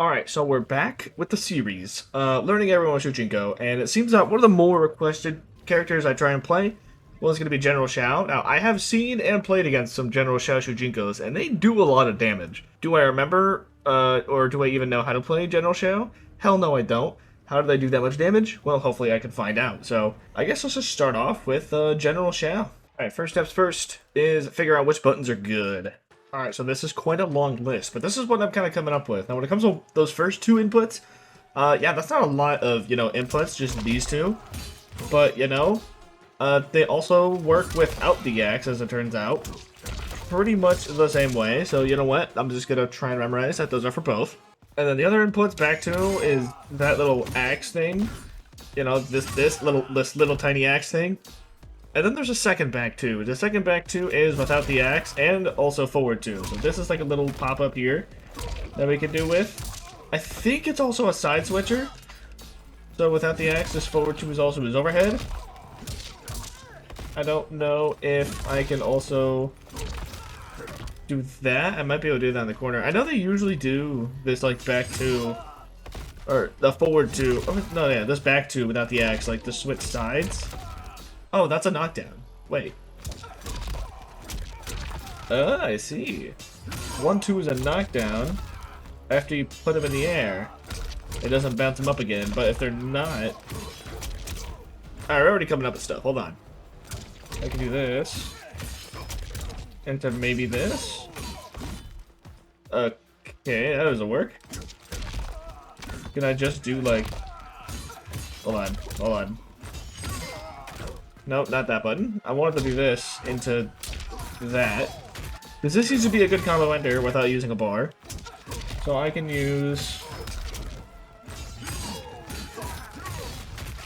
Alright, so we're back with the series, learning everyone Shujinko, and it seems that one of the more requested characters I try and play was going to be General Shao. Now, I have seen and played against some General Shao Shujinkos, and they do a lot of damage. Do I remember, or do I even know how to play General Shao? Hell no, I don't. How did they do that much damage? Well, hopefully I can find out. So, I guess let's just start off with General Shao. Alright, first steps first is figure out which buttons are good. Alright, so this is quite a long list, but this is what I'm kind of coming up with. Now, when it comes to those first two inputs, yeah, that's not a lot of, inputs, just these two. But, they also work without the axe, as it turns out. Pretty much the same way, so you know what? I'm just gonna try and memorize that those are for both. And then the other inputs back to is that little axe thing. This little tiny axe thing. And then there's a second back two. The second back two is without the axe and also forward two. So this is like a little pop-up here that we can do with. I think it's also a side switcher. So without the axe, this forward two is also his overhead. I don't know if I can also do that. I might be able to do that in the corner. I know they usually do this like back two, or the forward two. Oh, no, yeah, this back two without the axe, like the switch sides. Oh, that's a knockdown. Wait. I see. 1-2 is a knockdown. After you put them in the air, it doesn't bounce them up again. But if they're not... Alright, we're already coming up with stuff. Hold on. I can do this. Into maybe this. Okay, that doesn't work. Can I just do like... Hold on. Nope, not that button. I wanted to do this into that. Because this used to be a good combo ender without using a bar. So I can use...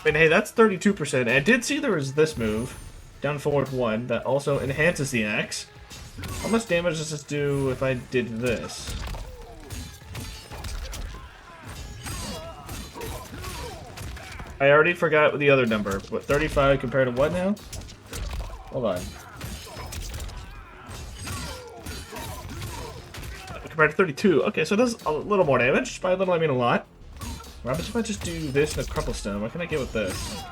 And hey, that's 32%. And I did see there was this move, down forward 1, that also enhances the axe. How much damage does this do if I did this? I already forgot the other number. What, 35 compared to what now? Hold on. Compared to 32. Okay, so it does a little more damage. By a little, I mean a lot. What happens if I just do this and a crumple stone? What can I get with this?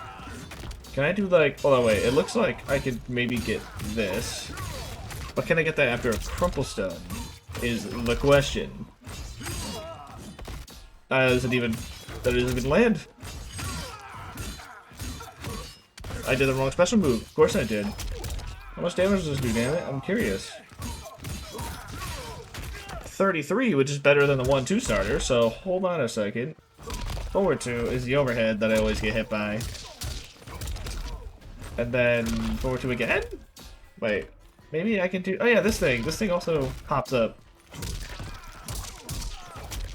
Can I do like... Hold on, wait. It looks like I could maybe get this. But can I get that after a crumple stone? Is the question. That doesn't even land. I did the wrong special move. Of course I did. How much damage does this do, damn it? I'm curious. 33, which is better than the 1-2 starter, so hold on a second. Forward 2 is the overhead that I always get hit by. And then forward 2 again? Wait. Maybe I can do... Oh yeah, this thing. This thing also pops up.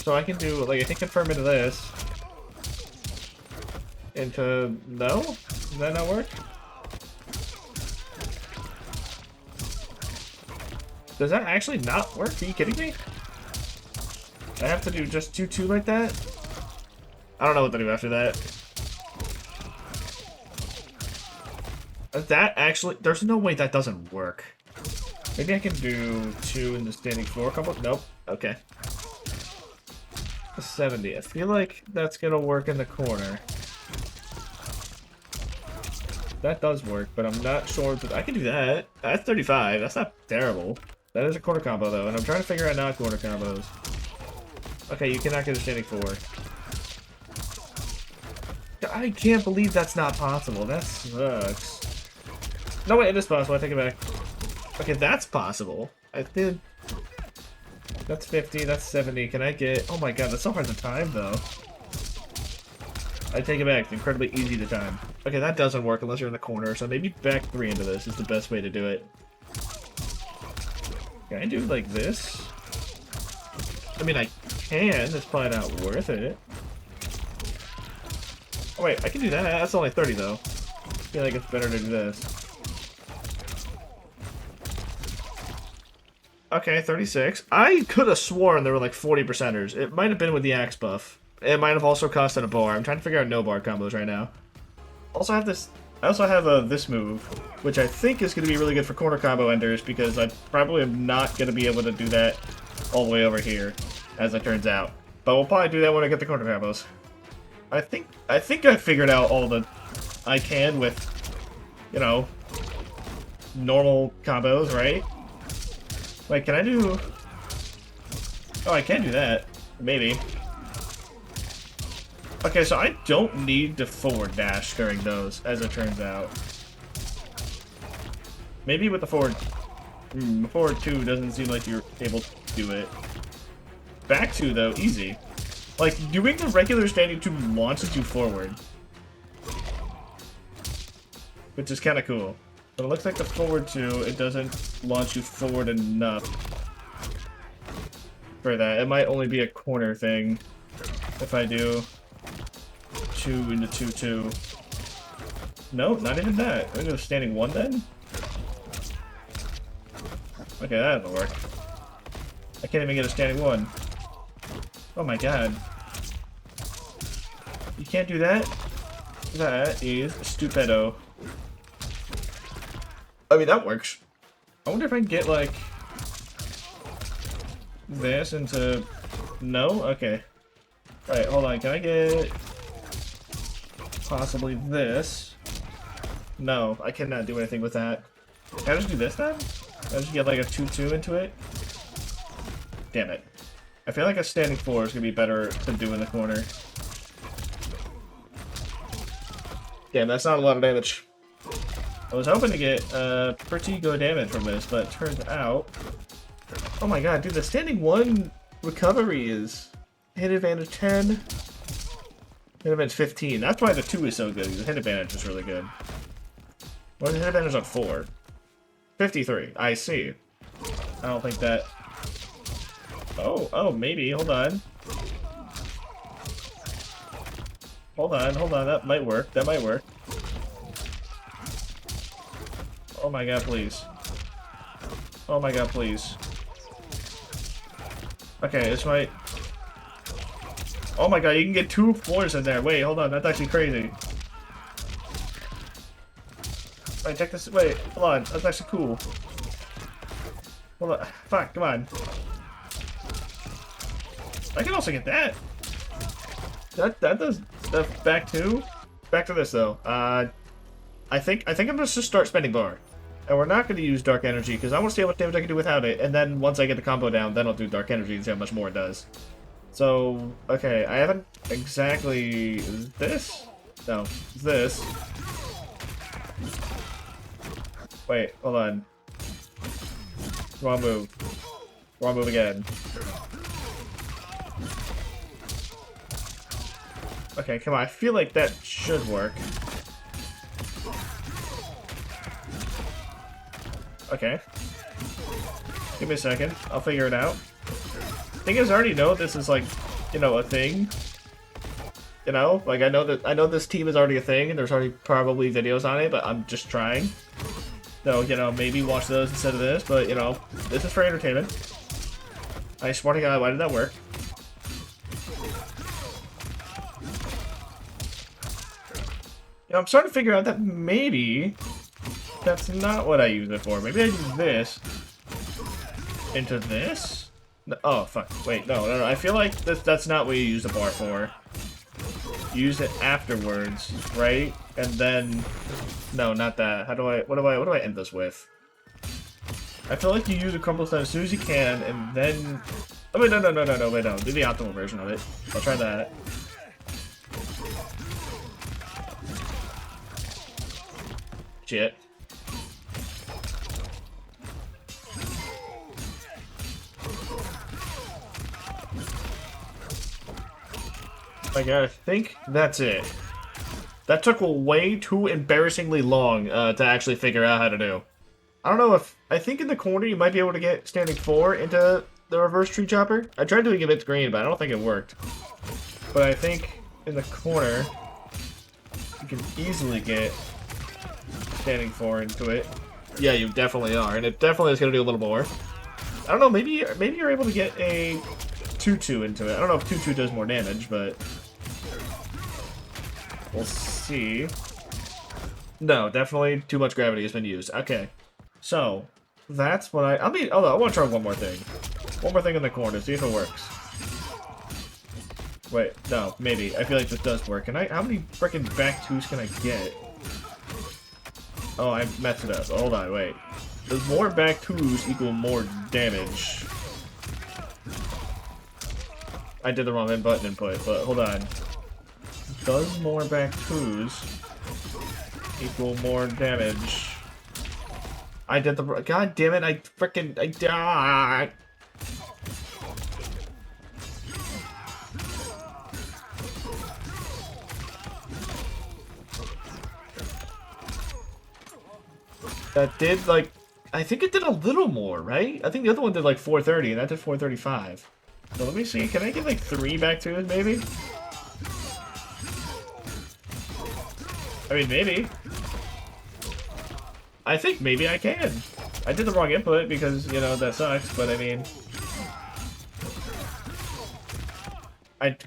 So I can do... Like, I can confirm into this. Into... No? Does that not work? Does that actually not work? Are you kidding me? I have to do just 2-2 like that? I don't know what to do after that. That actually... There's no way that doesn't work. Maybe I can do 2 in the standing 4 combo? Nope. Okay. 70. I feel like that's gonna work in the corner. That does work, but I'm not sure that I can do that. That's 35. That's not terrible. That is a corner combo, though, and I'm trying to figure out non-corner combos. Okay, you cannot get a standing 4. I can't believe that's not possible. That sucks. No, wait, it is possible. I take it back. Okay, that's possible. I did... That's 50. That's 70. Can I get... Oh my god, that's so hard to time, though. I take it back. It's incredibly easy to time. Okay, that doesn't work unless you're in the corner, so maybe back 3 into this is the best way to do it. Can I do like this? I mean, I can. It's probably not worth it. Oh wait, I can do that. That's only 30 though. I feel like it's better to do this. Okay, 36. I could have sworn there were like 40%ers. It might have been with the axe buff. It might have also costed a bar. I'm trying to figure out no bar combos right now. Also have this. I also have this move, which I think is going to be really good for corner combo enders because I probably am not going to be able to do that all the way over here, as it turns out. But we'll probably do that when I get the corner combos. I think I figured out all the I can with, you know, normal combos, right? Wait, can I do... Oh, I can do that. Maybe. Okay, so I don't need to forward dash during those, as it turns out. Maybe with the forward... forward 2 doesn't seem like you're able to do it. Back 2, though, easy. Like, doing the regular standing 2 launches you forward. Which is kind of cool. But it looks like the forward 2, it doesn't launch you forward enough for that. It might only be a corner thing if I do 2 into 2-2. No, not even that. I'm gonna go standing 1 then? Okay, that doesn't work. I can't even get a standing 1. Oh my god. You can't do that? That is stupido. I mean, that works. I wonder if I can get, like, this into... No? Okay. Alright, hold on. Can I get... possibly this? No, I cannot do anything with that. Can I just do this then? Can I just get, like, a 2-2 into it? Damn it. I feel like a standing 4 is going to be better to do in the corner. Damn, that's not a lot of damage. I was hoping to get pretty good damage from this, but it turns out... Oh my god, dude, the standing 1 recovery is hit advantage 10, hit advantage 15. That's why the 2 is so good. The hit advantage is really good. What's the hit advantage on 4? 53. I see. I don't think that... Oh, maybe. Hold on. Hold on. That might work. That might work. Oh my god, please. Oh my god, please. Okay, this might... Oh my god, you can get 2 floors in there. Wait, hold on, that's actually crazy. Wait, check this. Wait, hold on, that's actually cool. Hold on. Fuck, come on. I can also get that. That does... back to... Back to this, though. I think I'm gonna just start spending bar. And we're not gonna use Dark Energy, because I want to see how much damage I can do without it, and then once I get the combo down, then I'll do Dark Energy and see how much more it does. So, okay, I haven't exactly... Is this? No, it's this. Wait, hold on. Wrong move. Wrong move again. Okay, come on, I feel like that should work. Okay. Give me a second. I'll figure it out. Thing is, I already know this is like, you know, a thing. You know, like I know this team is already a thing, and there's already probably videos on it, but I'm just trying. So, you know, maybe watch those instead of this, but you know, this is for entertainment. I swear to God, why did that work? You know, I'm starting to figure out that maybe that's not what I use it for. Maybe I use this into this? No, oh, fuck. Wait, no. I feel like that's not what you use the bar for. Use it afterwards, right? And then... No, not that. What do I end this with? I feel like you use a crumble stone as soon as you can, and then... Oh, wait, no, wait, no. Do the optimal version of it. I'll try that. Shit. My god, I think that's it. That took way too embarrassingly long to actually figure out how to do. I don't know if... I think in the corner you might be able to get standing 4 into the reverse tree chopper. I tried doing it green, but I don't think it worked. But I think in the corner you can easily get standing 4 into it. Yeah, you definitely are, and it definitely is going to do a little more. I don't know, maybe you're able to get a 2-2 into it. I don't know if 2-2 does more damage, but... We'll see. No, definitely too much gravity has been used. Okay. So, that's what I mean, although I want to try one more thing. One more thing in the corner, see if it works. Wait, no, maybe. I feel like this does work. How many freaking back twos can I get? Oh, I messed it up. Hold on, wait. Does more back twos equal more damage? I did the wrong button input, but hold on. Does more back twos equal more damage? I did the... God damn it, I freaking... I died! That did, like... I think it did a little more, right? I think the other one did, like, 430, and that did 435. So let me see, can I get, like, 3 back twos, maybe? I mean, maybe. I think maybe I can. I did the wrong input because, you know, that sucks, but I mean...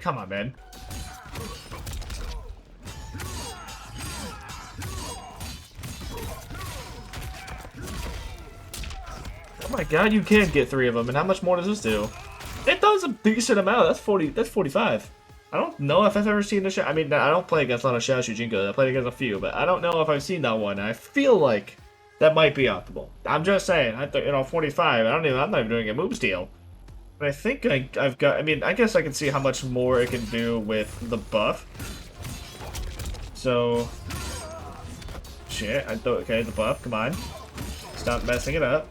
Come on, man. Oh my god, you can get 3 of them, and how much more does this do? It does a decent amount, that's 45. I don't know if I've ever seen a Shao. I mean, I don't play against a lot of Shao Shujinko. I played against a few, but I don't know if I've seen that one. I feel like that might be optimal. I'm just saying, you know, 45. I'm not even doing a move steal. But I think I've got. I mean, I guess I can see how much more it can do with the buff. So, shit. Okay, the buff. Come on, stop messing it up.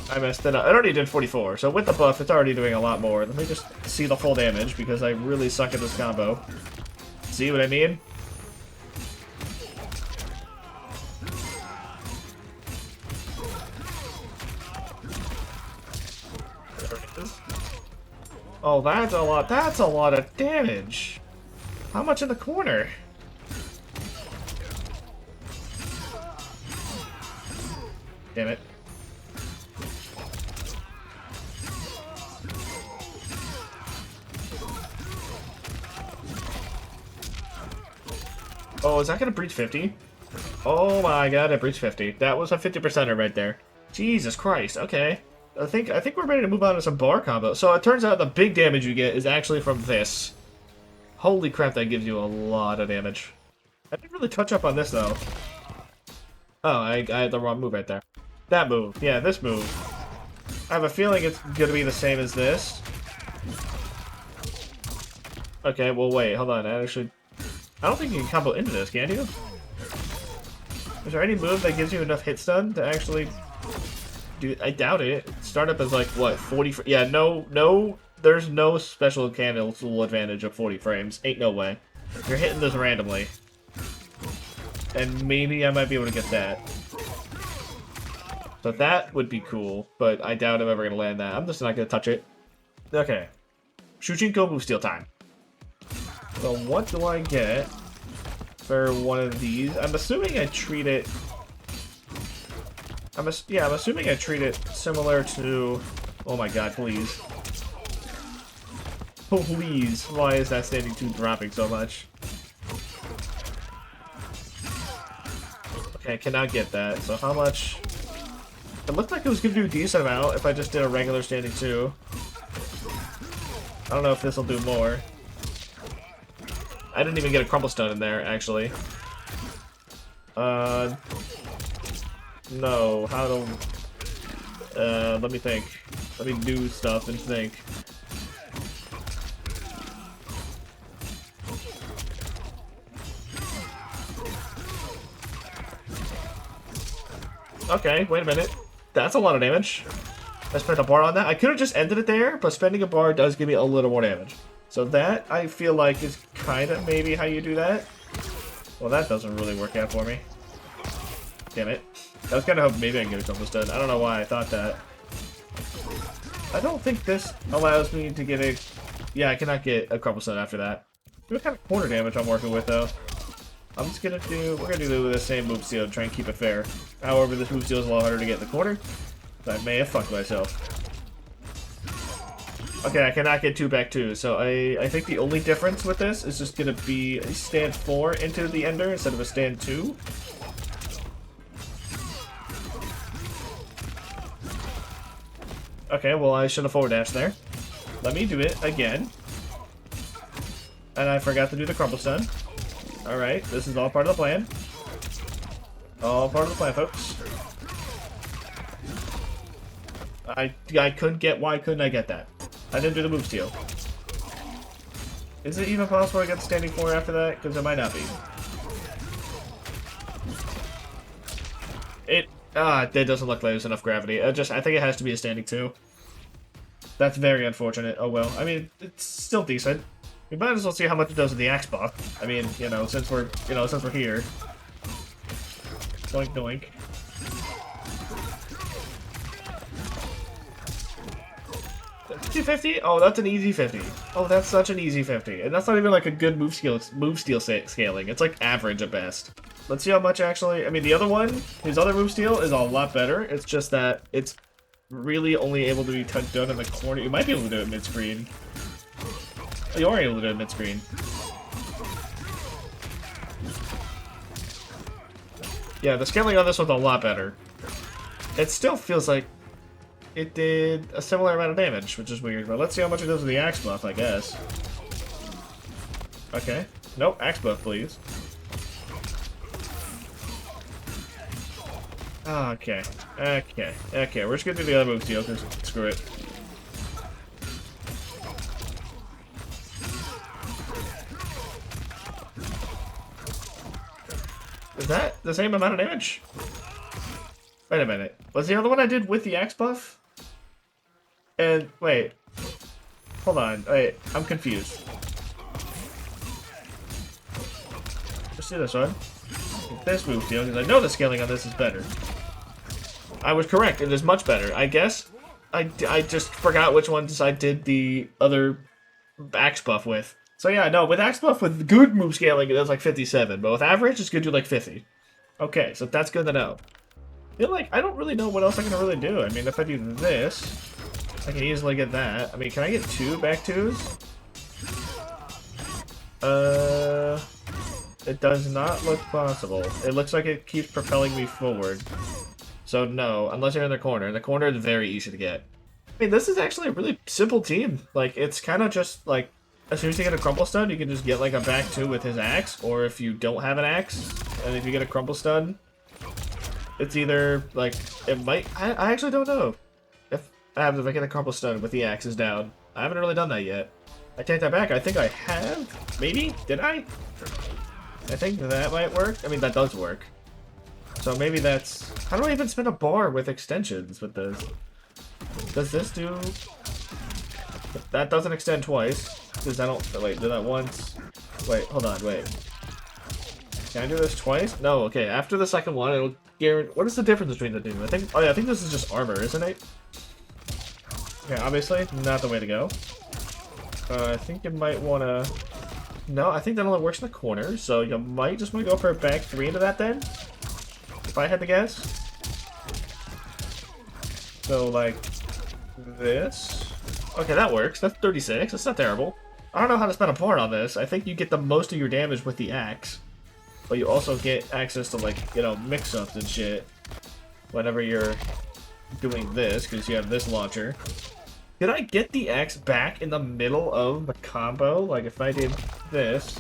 I messed it up. It already did 44, so with the buff, it's already doing a lot more. Let me just see the full damage, because I really suck at this combo. See what I mean? Oh, that's a lot. That's a lot of damage. How much in the corner? Damn it. Oh, is that gonna breach 50? Oh my god, it breached 50. That was a 50%er right there. Jesus Christ, okay. I think we're ready to move on to some bar combo. So it turns out the big damage you get is actually from this. Holy crap, that gives you a lot of damage. I didn't really touch up on this though. Oh, I had the wrong move right there. That move, yeah, this move. I have a feeling it's gonna be the same as this. Okay, well wait, hold on, I don't think you can combo into this, can you? Is there any move that gives you enough hit stun to actually do? I doubt it. Startup is like, what, 40? Yeah, no, there's no special cancel advantage of 40 frames. Ain't no way. You're hitting this randomly. And maybe I might be able to get that. So that would be cool, but I doubt I'm ever going to land that. I'm just not going to touch it. Okay. Shujinko move steal time. So what do I get for one of these? I'm assuming I treat it... I'm assuming I treat it similar to... Oh my god, please. Please, why is that standing 2 dropping so much? Okay, I cannot get that, so how much... It looked like it was going to do a decent amount if I just did a regular standing 2. I don't know if this will do more. I didn't even get a crumble stun in there, actually. No, how do... let me think. Let me do stuff and think. Okay, wait a minute. That's a lot of damage. I spent a bar on that. I could have just ended it there, but spending a bar does give me a little more damage. So that, I feel like, is kind of maybe how you do that. Well, that doesn't really work out for me. Damn it. I was kind of hoping maybe I can get a combo stun. I don't know why I thought that. I don't think this allows me to get a... Yeah, I cannot get a crumble stun after that. What kind of corner damage I'm working with, though? I'm just gonna do... We're gonna do the same move steal to try and keep it fair. However, this move steal is a lot harder to get in the corner. So I may have fucked myself. Okay, I cannot get 2 back 2, so I think the only difference with this is just gonna be a stand 4 into the ender instead of a stand 2. Okay, well, I should have forward dashed there. Let me do it again. And I forgot to do the crumple stun. Alright, this is all part of the plan. All part of the plan, folks. I couldn't get... Why couldn't I get that? I didn't do the move steal. Is it even possible to get the standing 4 after that? Because it might not be. It doesn't look like there's enough gravity. I think it has to be a standing 2. That's very unfortunate. Oh well. I mean, it's still decent. We might as well see how much it does with the axe buff. I mean, since we're here. Doink doink. That's 250? Oh, that's an easy 50. Oh, that's such an easy 50. And that's not even like a good move steal scaling. It's like average at best. Let's see how much actually... I mean, the other one, his other move steal is a lot better. It's just that it's really only able to be done in the corner. You might be able to do it mid-screen. Oh, you are able to do it mid-screen. Yeah, the scaling on this one's a lot better. It still feels like it did a similar amount of damage, which is weird. But let's see how much it does with the axe buff, I guess. Okay. Nope, axe buff, please. Okay. Okay, we're just gonna do the other move steal, because screw it. Is that the same amount of damage? Wait a minute. Was the other one I did with the axe buff? And, wait. Hold on. Wait, I'm confused. Let's do this one. This move steal, because I know the scaling on this is better. I was correct. It is much better. I guess I just forgot which ones I did the other axe buff with. So yeah, no, with axe buff, with good move scaling, it does like 57, but with average, it's gonna do like 50. Okay, so that's good to know. I feel like I don't really know what else I can really do. I mean, if I do this, I can easily get that. I mean, can I get 2 back 2s? It does not look possible. It looks like it keeps propelling me forward. So no, unless you're in the corner. In the corner, it's very easy to get. I mean, this is actually a really simple team. Like, it's kind of just, like, as soon as you get a crumple stun, you can just get, like, a back 2 with his axe. Or if you don't have an axe, and if you get a crumple stun, it's either, like, it might... I actually don't know if I get a crumple stun with the axes down. I haven't really done that yet. I take that back. I think I have. Maybe? Did I? I think that might work. I mean, that does work. So maybe that's... How do I even spin a bar with extensions with this? Does this do... That doesn't extend twice. Because I don't... Wait, do that once. Wait, hold on, wait. Can I do this twice? No, okay. After the second one, it'll guarantee... What is the difference between the two? I think... Oh yeah, I think this is just armor, isn't it? Okay, obviously, not the way to go. I think you might want to... No, I think that only works in the corner, so you might just want to go for a back 3 into that then? If I had to guess. So, like, this. Okay, that works. That's 36. That's not terrible. I don't know how to spend a part on this. I think you get the most of your damage with the axe. But you also get access to, like, mix-ups and shit. Whenever you're doing this, because you have this launcher. Did I get the axe back in the middle of the combo? Like, if I did this...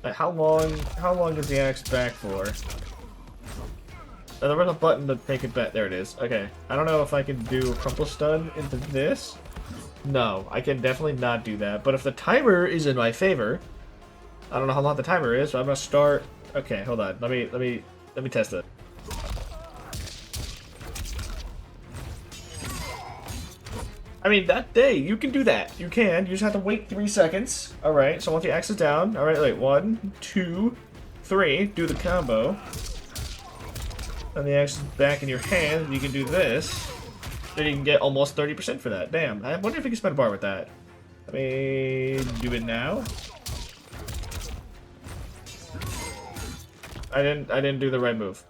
Like, how long is the axe back for? Oh, there was a button to take it back. There it is. Okay. I don't know if I can do a crumple stun into this. No, I can definitely not do that. But if the timer is in my favor... I don't know how long the timer is, but I'm gonna start... Okay, hold on. Let me test it. I mean, that day, you can do that. You can. You just have to wait 3 seconds. Alright, so once the axe is down. Alright, wait. 1, 2, 3. Do the combo. And the axe is back in your hand, and you can do this. Then you can get almost 30% for that. Damn. I wonder if you can spend a bar with that. Let me do it now. I didn't do the right move.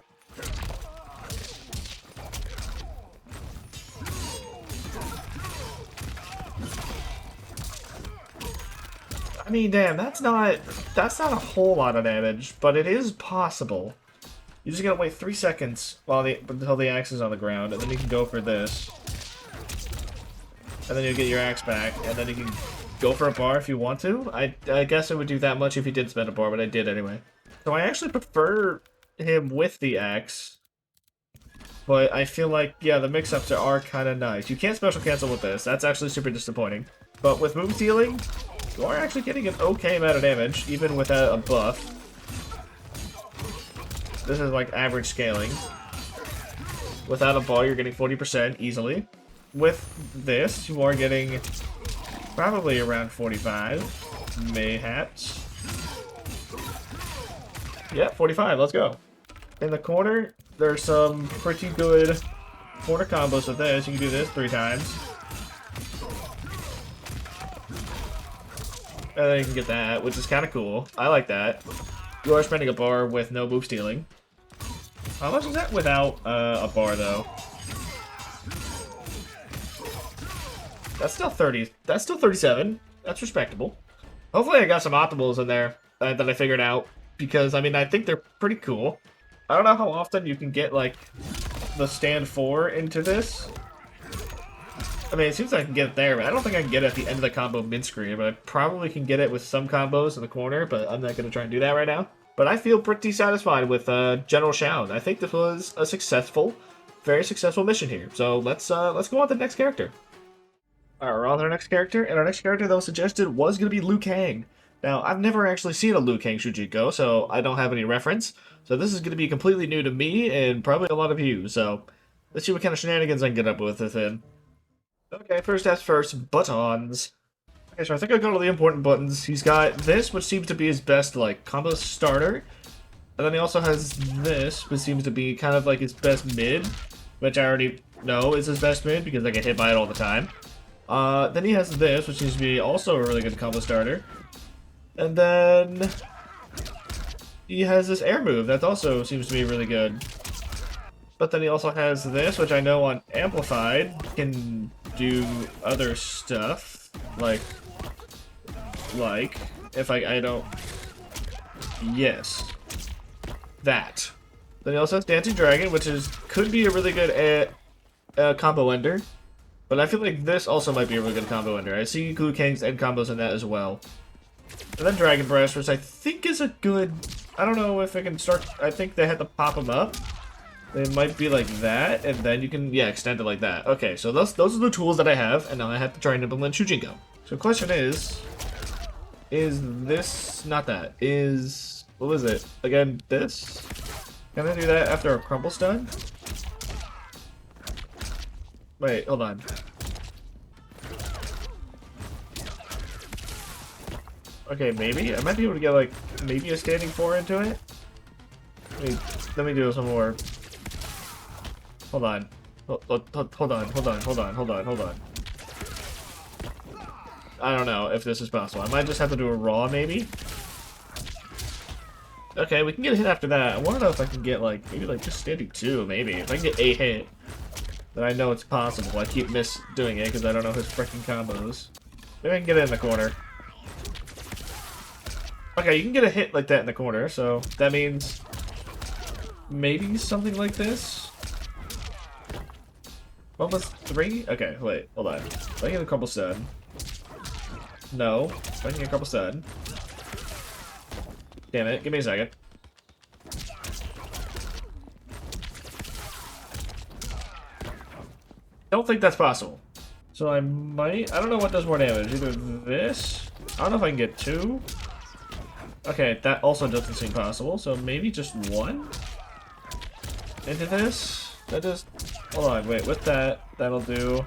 I mean, damn, that's not a whole lot of damage, but it is possible. You just gotta wait 3 seconds until the axe is on the ground, and then you can go for this. and then you get your axe back, and then you can go for a bar if you want to. I guess it would do that much if he did spend a bar, but I did anyway. So I actually prefer him with the axe, but I feel like, yeah, the mix-ups are kind of nice. You can't special cancel with this. That's actually super disappointing. But with move stealing, you are actually getting an okay amount of damage, even without a buff. This is like average scaling. Without a ball, you're getting 40% easily. With this, you are getting probably around 45, mayhaps. Yeah, 45, let's go. In the corner, there's some pretty good corner combos with this. You can do this 3 times. And then you can get that, which is kind of cool. I like that. You are spending a bar with no move stealing. How much is that without a bar, though? That's still 30. That's still 37. That's respectable. Hopefully I got some optimals in there that I figured out. Because, I mean, I think they're pretty cool. I don't know how often you can get, like, the stand 4 into this. I mean, it seems like I can get it there, but I don't think I can get it at the end of the combo mid-screen. But I probably can get it with some combos in the corner, but I'm not going to try and do that right now. But I feel pretty satisfied with General Shao. I think this was a successful, very successful mission here. So let's go on to the next character. Alright, we're on to our next character, and our next character that was suggested was going to be Liu Kang. Now, I've never actually seen a Liu Kang Shujinko, so I don't have any reference. So this is going to be completely new to me, and probably a lot of you. So let's see what kind of shenanigans I can get up with him. Okay, first as first, buttons. Okay, so I think I got all the important buttons. He's got this, which seems to be his best, like, combo starter. And then he also has this, which seems to be kind of like his best mid, which I already know is his best mid because I get hit by it all the time. Then he has this, which seems to be also a really good combo starter. And then he has this air move that also seems to be really good. But then he also has this, which I know on Amplified can do other stuff. Like, if I don't... Yes. That. Then he also has Dancing Dragon, which could be a really good combo ender. But I feel like this also might be a really good combo ender. I see Liu Kang's end combos in that as well. And then Dragon Breath, which I think is a good... I don't know if I can start... I think they had to pop them up. They might be like that, and then you can, yeah, extend it like that. Okay, so those are the tools that I have, and now I have to try and implement Shujinko. So the question is this... Not that. What was it? Again, this? Can I do that after a crumble stun? Wait, hold on. Okay, maybe. I might be able to get, like, maybe a standing 4 into it. Let me do some more. Hold on. Hold on. I don't know if this is possible. I might just have to do a raw, maybe? Okay, we can get a hit after that. I want to know if I can get, like, maybe, like, just standing 2, maybe. If I can get a hit, then I know it's possible. I keep doing it because I don't know his freaking combos. Maybe I can get it in the corner. Okay, you can get a hit like that in the corner, so that means maybe something like this. What was 3? Okay, wait, hold on. If I can get a crumble stun. No. If I can get a crumble stun. Damn it, give me a second. Don't think that's possible. So I might... I don't know what does more damage. Either this... I don't know if I can get 2. Okay, that also doesn't seem possible, so maybe just 1? Into this? That just... Hold on, wait, with that, that'll do...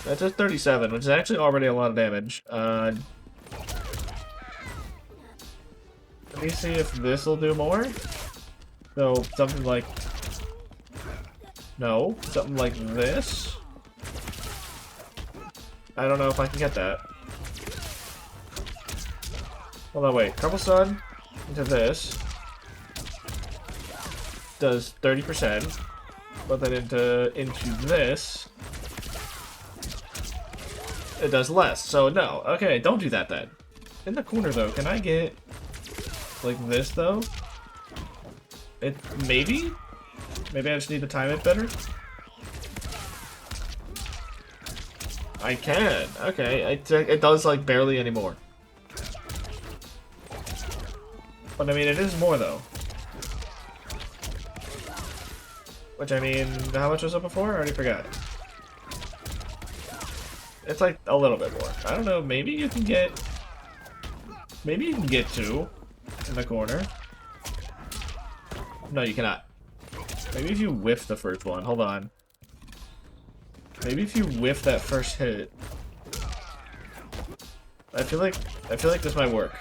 That's just 37, which is actually already a lot of damage. Let me see if this will do more. So, something like... No, something like this. I don't know if I can get that. Hold on, wait. Crumble Stun into this does 30%, but then into this it does less. So no. Okay, don't do that then. In the corner though, can I get like this though? Maybe I just need to time it better. I can. Okay, it does like barely anymore. But I mean, it is more though. Which I mean, how much was it before? I already forgot. It's like a little bit more. I don't know. Maybe you can get. Maybe you can get 2 in the corner. No, you cannot. Maybe if you whiff the first one. Hold on. Maybe if you whiff that first hit. I feel like this might work.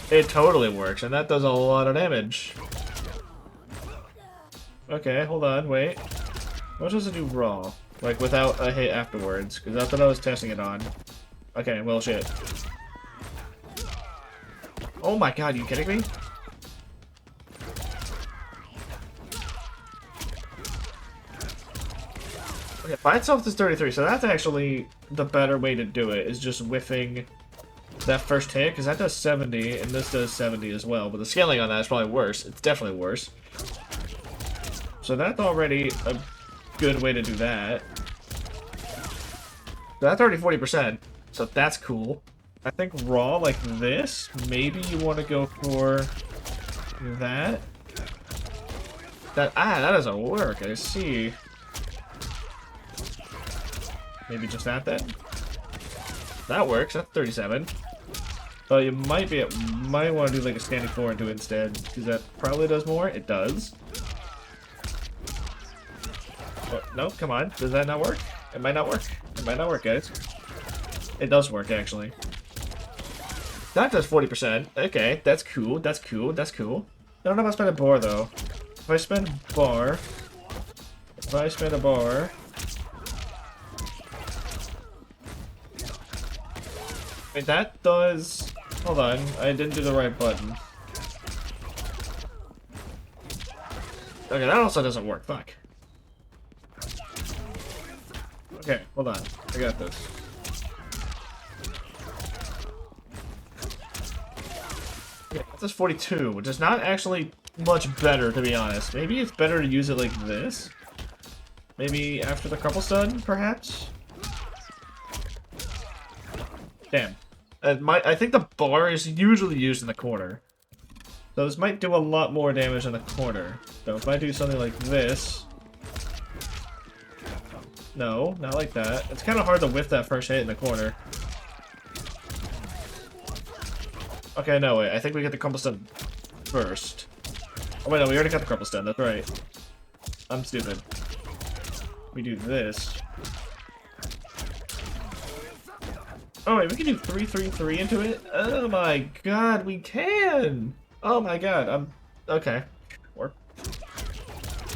It totally works, and that does a lot of damage. Okay, hold on, wait. What does it do raw? Like without a hit afterwards? Because that's what I was testing it on. Okay, well shit. Oh my god, are you kidding me? Okay, by itself is 33, so that's actually the better way to do it, is just whiffing that first hit, because that does 70, and this does 70 as well, but the scaling on that is probably worse. It's definitely worse. So that's already a good way to do that. So that's already 40%, so that's cool. I think raw like this, maybe you want to go for that. That doesn't work, I see. Maybe just that then? That works, that's 37. But you might want to do like a standing 4 into it instead, because that probably does more. It does. Oh, no, come on. Does that not work? It might not work. It might not work, guys. It does work, actually. That does 40%. Okay, that's cool. That's cool. That's cool. I don't know if I spend a bar, though. If I spend a bar... Wait, that does... Hold on, I didn't do the right button. Okay, that also doesn't work. Fuck. Okay, hold on. I got this. Okay, that does 42, which is not actually much better, to be honest. Maybe it's better to use it like this? Maybe after the couple stun, perhaps? Damn. I think the bar is usually used in the corner. So this might do a lot more damage in the corner. So if I do something like this... No, not like that. It's kind of hard to whiff that first hit in the corner. Okay, no, wait. I think we get the crumple stun first. Oh, wait, no, we already got the crumple stun. That's right. I'm stupid. We do this. Oh, wait, we can do 3-3-3 into it? Oh my god, we can! Oh my god, I'm... Okay.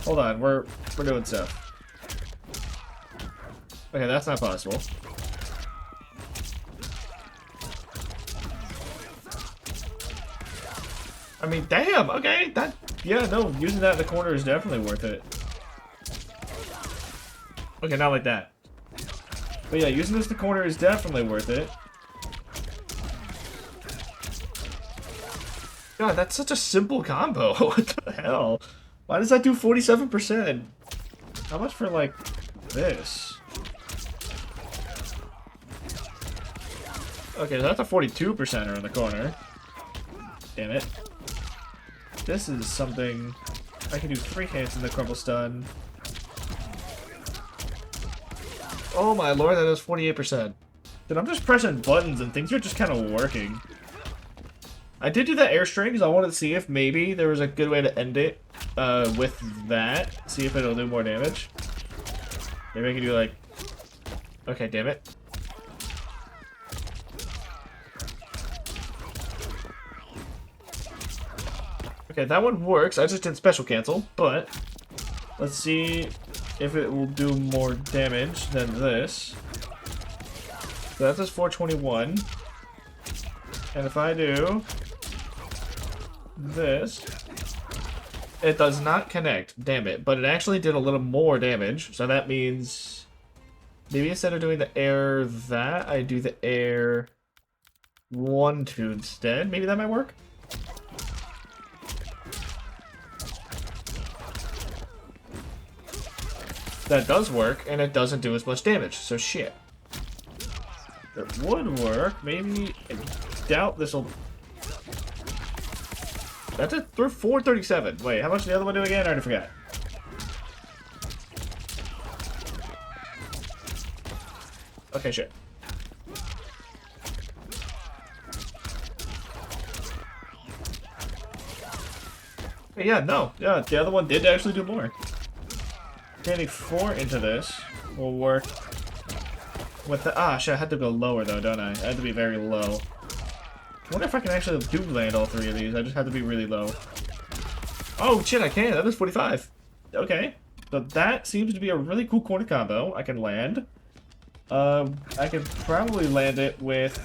Hold on, we're doing stuff. Okay, that's not possible. I mean, damn, okay, that... Yeah, no, using that in the corner is definitely worth it. Okay, not like that. But yeah, using this in the corner is definitely worth it. God, that's such a simple combo. What the hell? Why does that do 47%? How much for, like, this? Okay, so that's a 42%er in the corner. Damn it. This is something... I can do 3 hits in the crumple stun. Oh my lord, that is 48%. Dude, I'm just pressing buttons and things are just kind of working. I did do that air string because I wanted to see if maybe there was a good way to end it with that. See if it'll do more damage. Maybe I can do like... Okay, damn it. Okay, that one works. I just did special cancel, but... Let's see if it will do more damage than this. So that does 421. And if I do this, it does not connect. Damn it. But it actually did a little more damage. So that means maybe instead of doing the air that, I do the air 1-2 instead. Maybe that might work. that does work, and it doesn't do as much damage, so shit. It would work, maybe. I doubt this'll. That's it, through 437. Wait, how much did the other one do again? I already forgot. Okay, shit. Yeah, no. Yeah, the other one did actually do more. Getting 4 into this will work with the... Ah, shit, I had to go lower, though, don't I? I had to be very low. I wonder if I can actually do land all 3 of these. I just had to be really low. Oh, shit, I can. That is 45. Okay. So that seems to be a really cool corner combo. I can land. I could probably land it with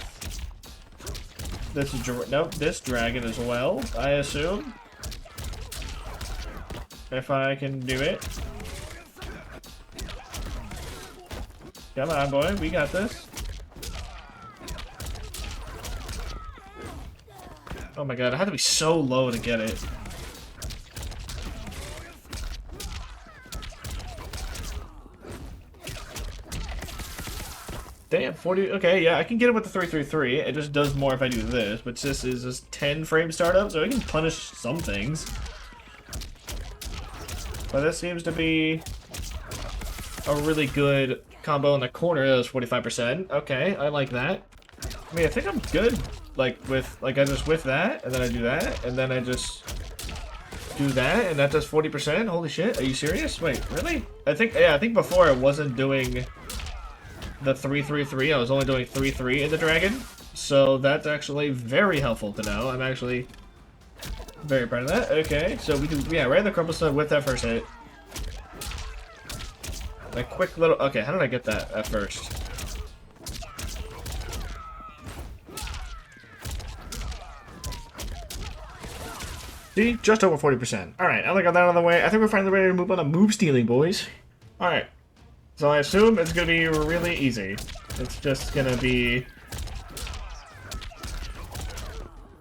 this... Nope, this dragon as well, I assume. If I can do it. Come on, boy. We got this. Oh my god, I had to be so low to get it. Damn, 40. Okay, yeah, I can get it with the 333. It just does more if I do this, but this is just 10 frame startup, so I can punish some things. But this seems to be a really good combo in the corner. That was 45%. Okay, I like that. I mean, I think I'm good. Like, with, like, I just whiff that, and then I do that, and then I just do that, and that does 40%? Holy shit, are you serious? Wait, really? I think, yeah, I think before I wasn't doing the 333, I was only doing 3-3 in the dragon, so that's actually very helpful to know. I'm actually very proud of that. Okay, so we can, yeah, right in the crumple stone with that first hit. A quick little, okay, how did I get that at first? See? Just over 40%. Alright, now that I got that out of the way, I think we're finally ready to move on to move stealing, boys. Alright. So I assume it's gonna be really easy. It's just gonna be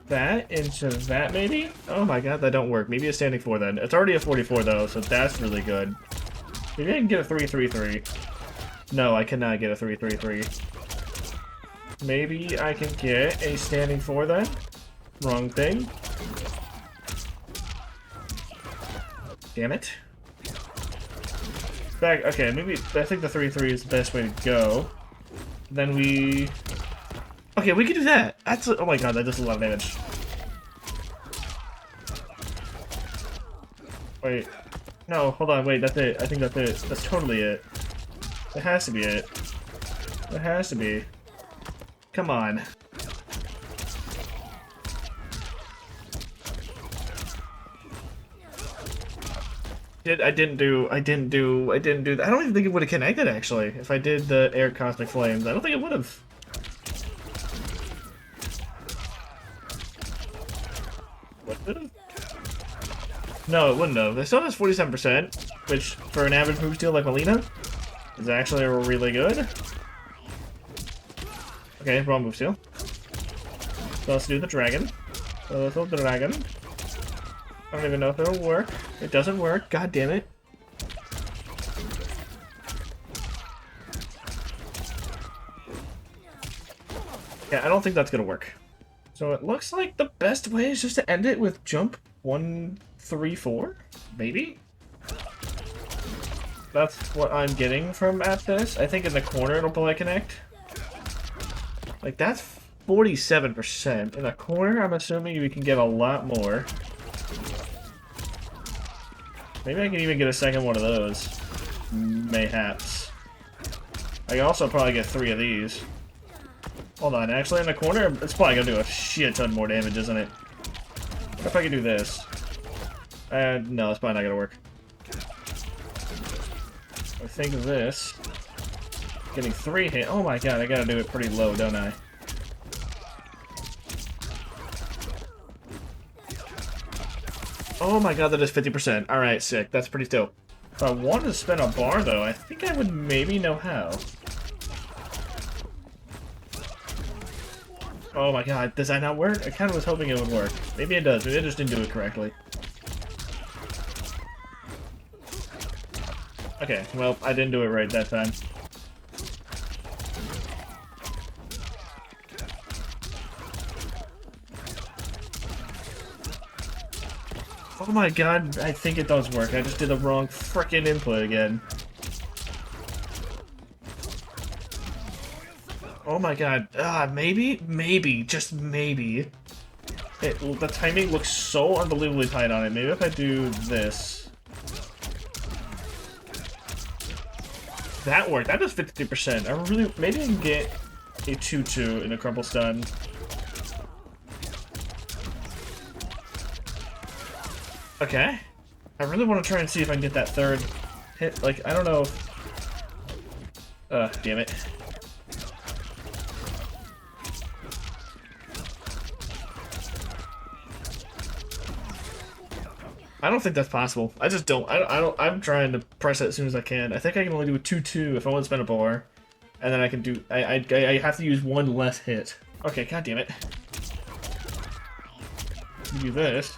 that into that, maybe? Oh my god, that don't work. Maybe a standing 4 then. It's already a 44 though, so that's really good. Maybe I can get a 3-3-3. No, I cannot get a 3-3-3. Maybe I can get a standing 4 then? Wrong thing. Damn it. Back, okay, maybe, I think the 3-3 is the best way to go. Then we... Okay, we can do that! That's, oh my god, that does a lot of damage. Wait. No, hold on, wait, that's it. I think that's it. That's totally it. That has to be it. That has to be. Come on. I didn't do that. I don't even think it would have connected, actually, if I did the air cosmic flames. I don't think it would have. Would it have? No, it wouldn't have. It still has 47%, which, for an average move steal like Mileena, is actually really good. Okay, wrong move steal. So let's do the dragon. So let's do the dragon. I don't even know if it'll work. It doesn't work. God damn it. Yeah, I don't think that's gonna work. So it looks like the best way is just to end it with jump 1, 3, 4? Maybe? That's what I'm getting from at this. I think in the corner it'll probably connect. Like, that's 47%. In the corner, I'm assuming we can get a lot more. Maybe I can even get a second one of those. Mayhaps. I can also probably get 3 of these. Hold on, actually in the corner, it's probably gonna do a shit ton more damage, isn't it? What if I can do this? No, it's probably not gonna work. I think this. Getting 3 hit. Oh my god, I gotta do it pretty low, don't I? Oh my god, that is 50%. Alright, sick. That's pretty dope. If I wanted to spin a bar, though, I think I would maybe know how. Oh my god, does that not work? I kind of was hoping it would work. Maybe it does. Maybe I just didn't do it correctly. Okay, well, I didn't do it right that time. Oh my god, I think it does work. I just did the wrong frickin' input again. Oh my god. Maybe, just maybe. The timing looks so unbelievably tight on it. Maybe if I do this. That worked. That does 53%. I really, maybe I can get a 2-2 in a crumple stun. Okay. I really want to try and see if I can get that third hit. Like, I don't know if... damn it. I don't think that's possible. I just don't. I'm trying to press it as soon as I can. I think I can only do a 2-2 if I want to spend a bar. And then I can do... I have to use one less hit. Okay, god damn it. Do this.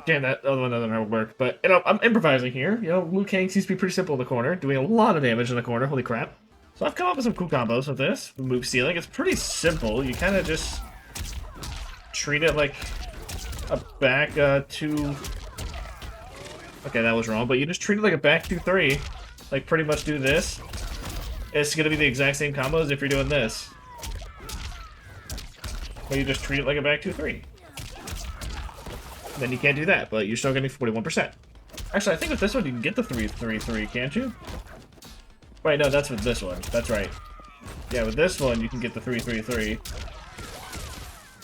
Damn, that other one doesn't work. But, you know, I'm improvising here. You know, Liu Kang seems to be pretty simple in the corner, doing a lot of damage in the corner. Holy crap. So I've come up with some cool combos with this. Move stealing. It's pretty simple. You kind of just treat it like a back 2... Okay, that was wrong. But you just treat it like a back 2-3. Like, pretty much do this. It's going to be the exact same combo as if you're doing this. But you just treat it like a back 2-3. Then you can't do that, but you're still getting 41%. Actually, I think with this one you can get the 3-3-3, can't you? Wait, no, that's with this one. That's right. Yeah, with this one you can get the 3-3-3.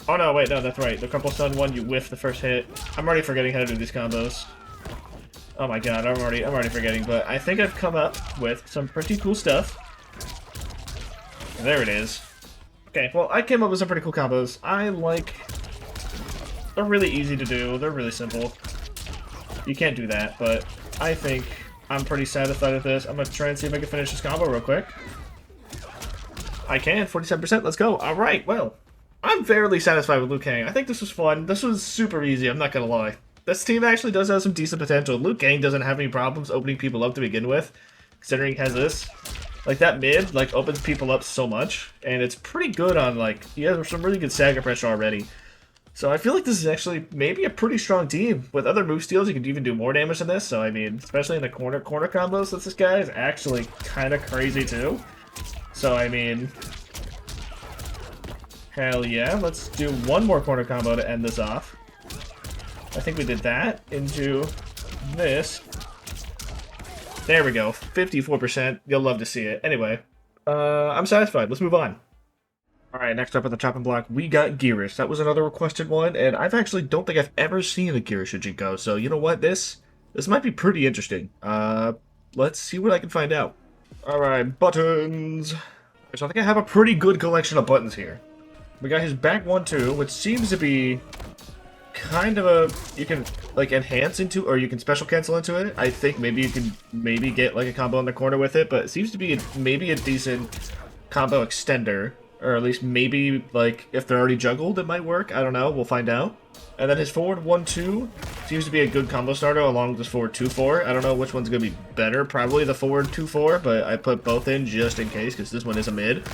Oh no, wait, no, that's right. The crumple stun one, you whiff the first hit. I'm already forgetting how to do these combos. Oh my god, I'm already forgetting, but I think I've come up with some pretty cool stuff. There it is. Okay, well, I came up with some pretty cool combos. They're really easy to do. They're really simple. You can't do that, but I think I'm pretty satisfied with this. I'm going to try and see if I can finish this combo real quick. I can. 47%. Let's go. All right. Well, I'm fairly satisfied with Liu Kang. I think this was fun. This was super easy. I'm not going to lie. This team actually does have some decent potential. Liu Kang doesn't have any problems opening people up to begin with, considering he has this. Like, that mid, like, opens people up so much, and it's pretty good on, like, he has some really good stagger pressure already. So I feel like this is actually maybe a pretty strong team. With other move steals, you can even do more damage than this. So, I mean, especially in the corner combos, since this guy is actually kind of crazy, too. So, I mean... Hell yeah. Let's do one more corner combo to end this off. I think we did that into this. There we go. 54%. You'll love to see it. Anyway, I'm satisfied. Let's move on. Alright, next up on the chopping block, we got Geras. That was another requested one, and I've actually don't think I've ever seen a Geras Shujinko, so you know what? This might be pretty interesting. Let's see what I can find out. Alright, buttons. So I think I have a pretty good collection of buttons here. We got his back 1-2, which seems to be kind of a... You can, like, enhance into, or you can special cancel into it. I think maybe you can get, like, a combo in the corner with it, but it seems to be maybe a decent combo extender. Or at least maybe, like, if they're already juggled, it might work. I don't know. We'll find out. And then his forward 1-2 seems to be a good combo starter along with his forward 2-4. I don't know which one's going to be better. Probably the forward 2-4, but I put both in just in case because this one is a mid.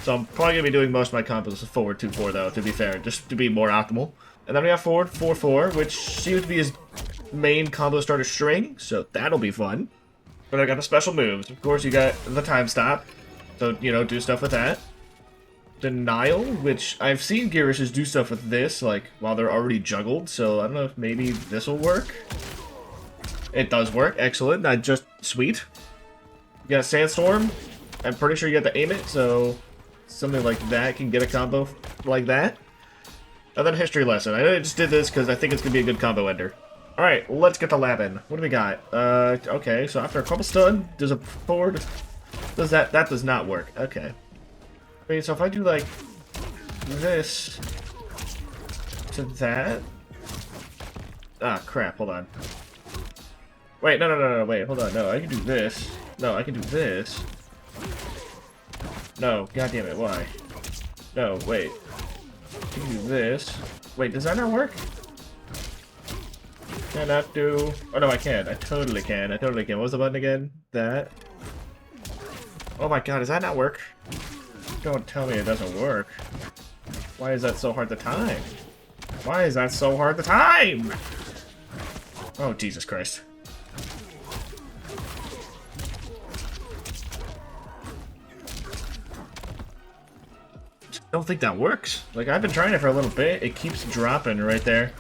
So I'm probably going to be doing most of my combos with forward 2-4, though, to be fair, just to be more optimal. And then we have forward 4-4, which seems to be his main combo starter string, so that'll be fun. But I got the special moves. Of course, you got the time stop, so, you know, do stuff with that. Denial, which I've seen Geras do stuff with this, like, while they're already juggled, so I don't know if maybe this will work. It does work, excellent, sweet. You got Sandstorm, I'm pretty sure you have to aim it, so something like that can get a combo like that. And then History Lesson, I just did this because I think it's going to be a good combo ender. Alright, let's get the lab in. What do we got? Okay, so after a crumple stun, does a forward... that does not work, okay. Wait, so if I do, like, this to that... Ah, crap, hold on. Wait, no, wait, hold on, no, I can do this. No, I can do this. No, god damn it, why? No, wait. I can do this. Wait, does that not work? Can I not do... Oh no, I can. I totally can. I totally can. What was the button again? That. Oh my god, does that not work? Don't tell me it doesn't work. Why is that so hard to time? Why is that so hard to time? Oh, Jesus Christ. I don't think that works. Like, I've been trying it for a little bit. It keeps dropping right there.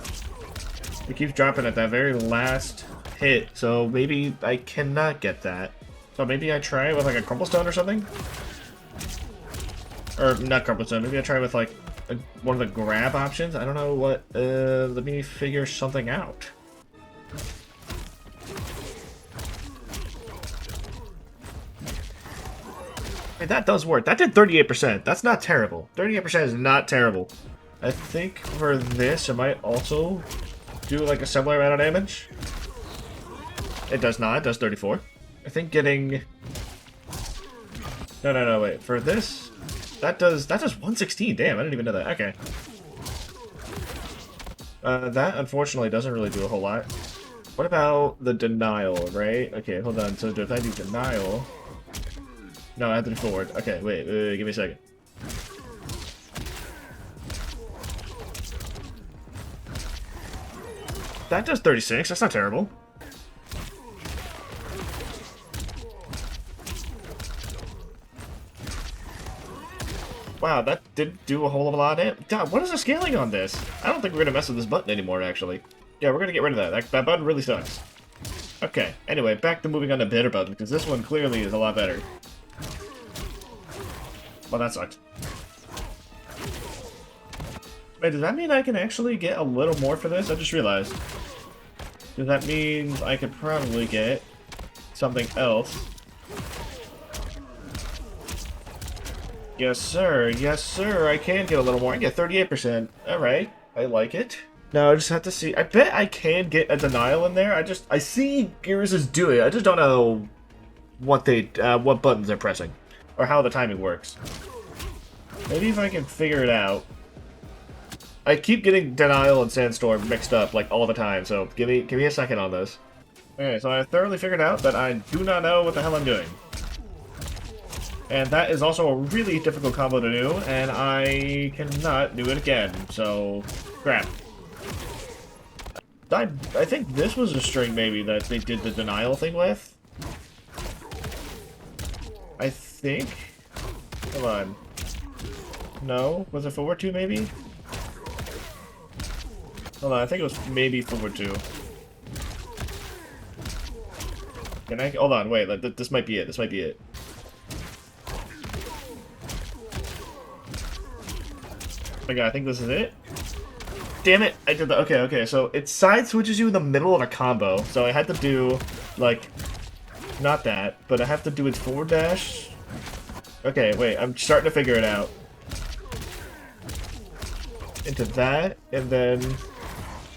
It keeps dropping at that very last hit. So maybe I cannot get that. So maybe I try it with like a crumple stone or something? Or not crumple stone. Maybe I try with like one of the grab options. I don't know what. Let me figure something out. Hey, that does work. That did 38%. That's not terrible. 38% is not terrible. I think for this, it might also do like a similar amount of damage. It does not. It does 34. I think getting... No, wait. For this, that does 116. Damn, I didn't even know that. Okay. That, unfortunately, doesn't really do a whole lot. What about the denial, right? Okay, hold on. So if I do denial... No, I have to do forward. Okay, wait, give me a second. That does 36. That's not terrible. Wow, that did do a whole lot of it. God, what is the scaling on this? I don't think we're gonna mess with this button anymore, actually. Yeah, we're gonna get rid of that. That button really sucks. Okay, anyway, back to moving on to better button, because this one clearly is a lot better. Well, that sucked. Wait, does that mean I can actually get a little more for this? I just realized. Because that means I could probably get something else. Yes, sir. Yes, sir. I can get a little more. I can get 38%. Alright. I like it. Now, I just have to see. I bet I can get a denial in there. I see Geras is doing it. I just don't know what what buttons they're pressing. Or how the timing works. Maybe if I can figure it out. I keep getting Denial and Sandstorm mixed up like all the time, so give me a second on this. Okay, so I thoroughly figured out that I do not know what the hell I'm doing. And that is also a really difficult combo to do, and I cannot do it again, so crap. I think this was a string maybe that they did the Denial thing with. I think. Come on. No? Was it forward 2 maybe? Hold on, I think it was maybe forward 2. Can I? Hold on, wait, this might be it. This might be it. Okay, I think this is it. Damn it! I did that. Okay, so it side switches you in the middle of a combo. So I had to do, like, not that, but I have to do its forward dash. Okay, wait, I'm starting to figure it out. Into that, and then...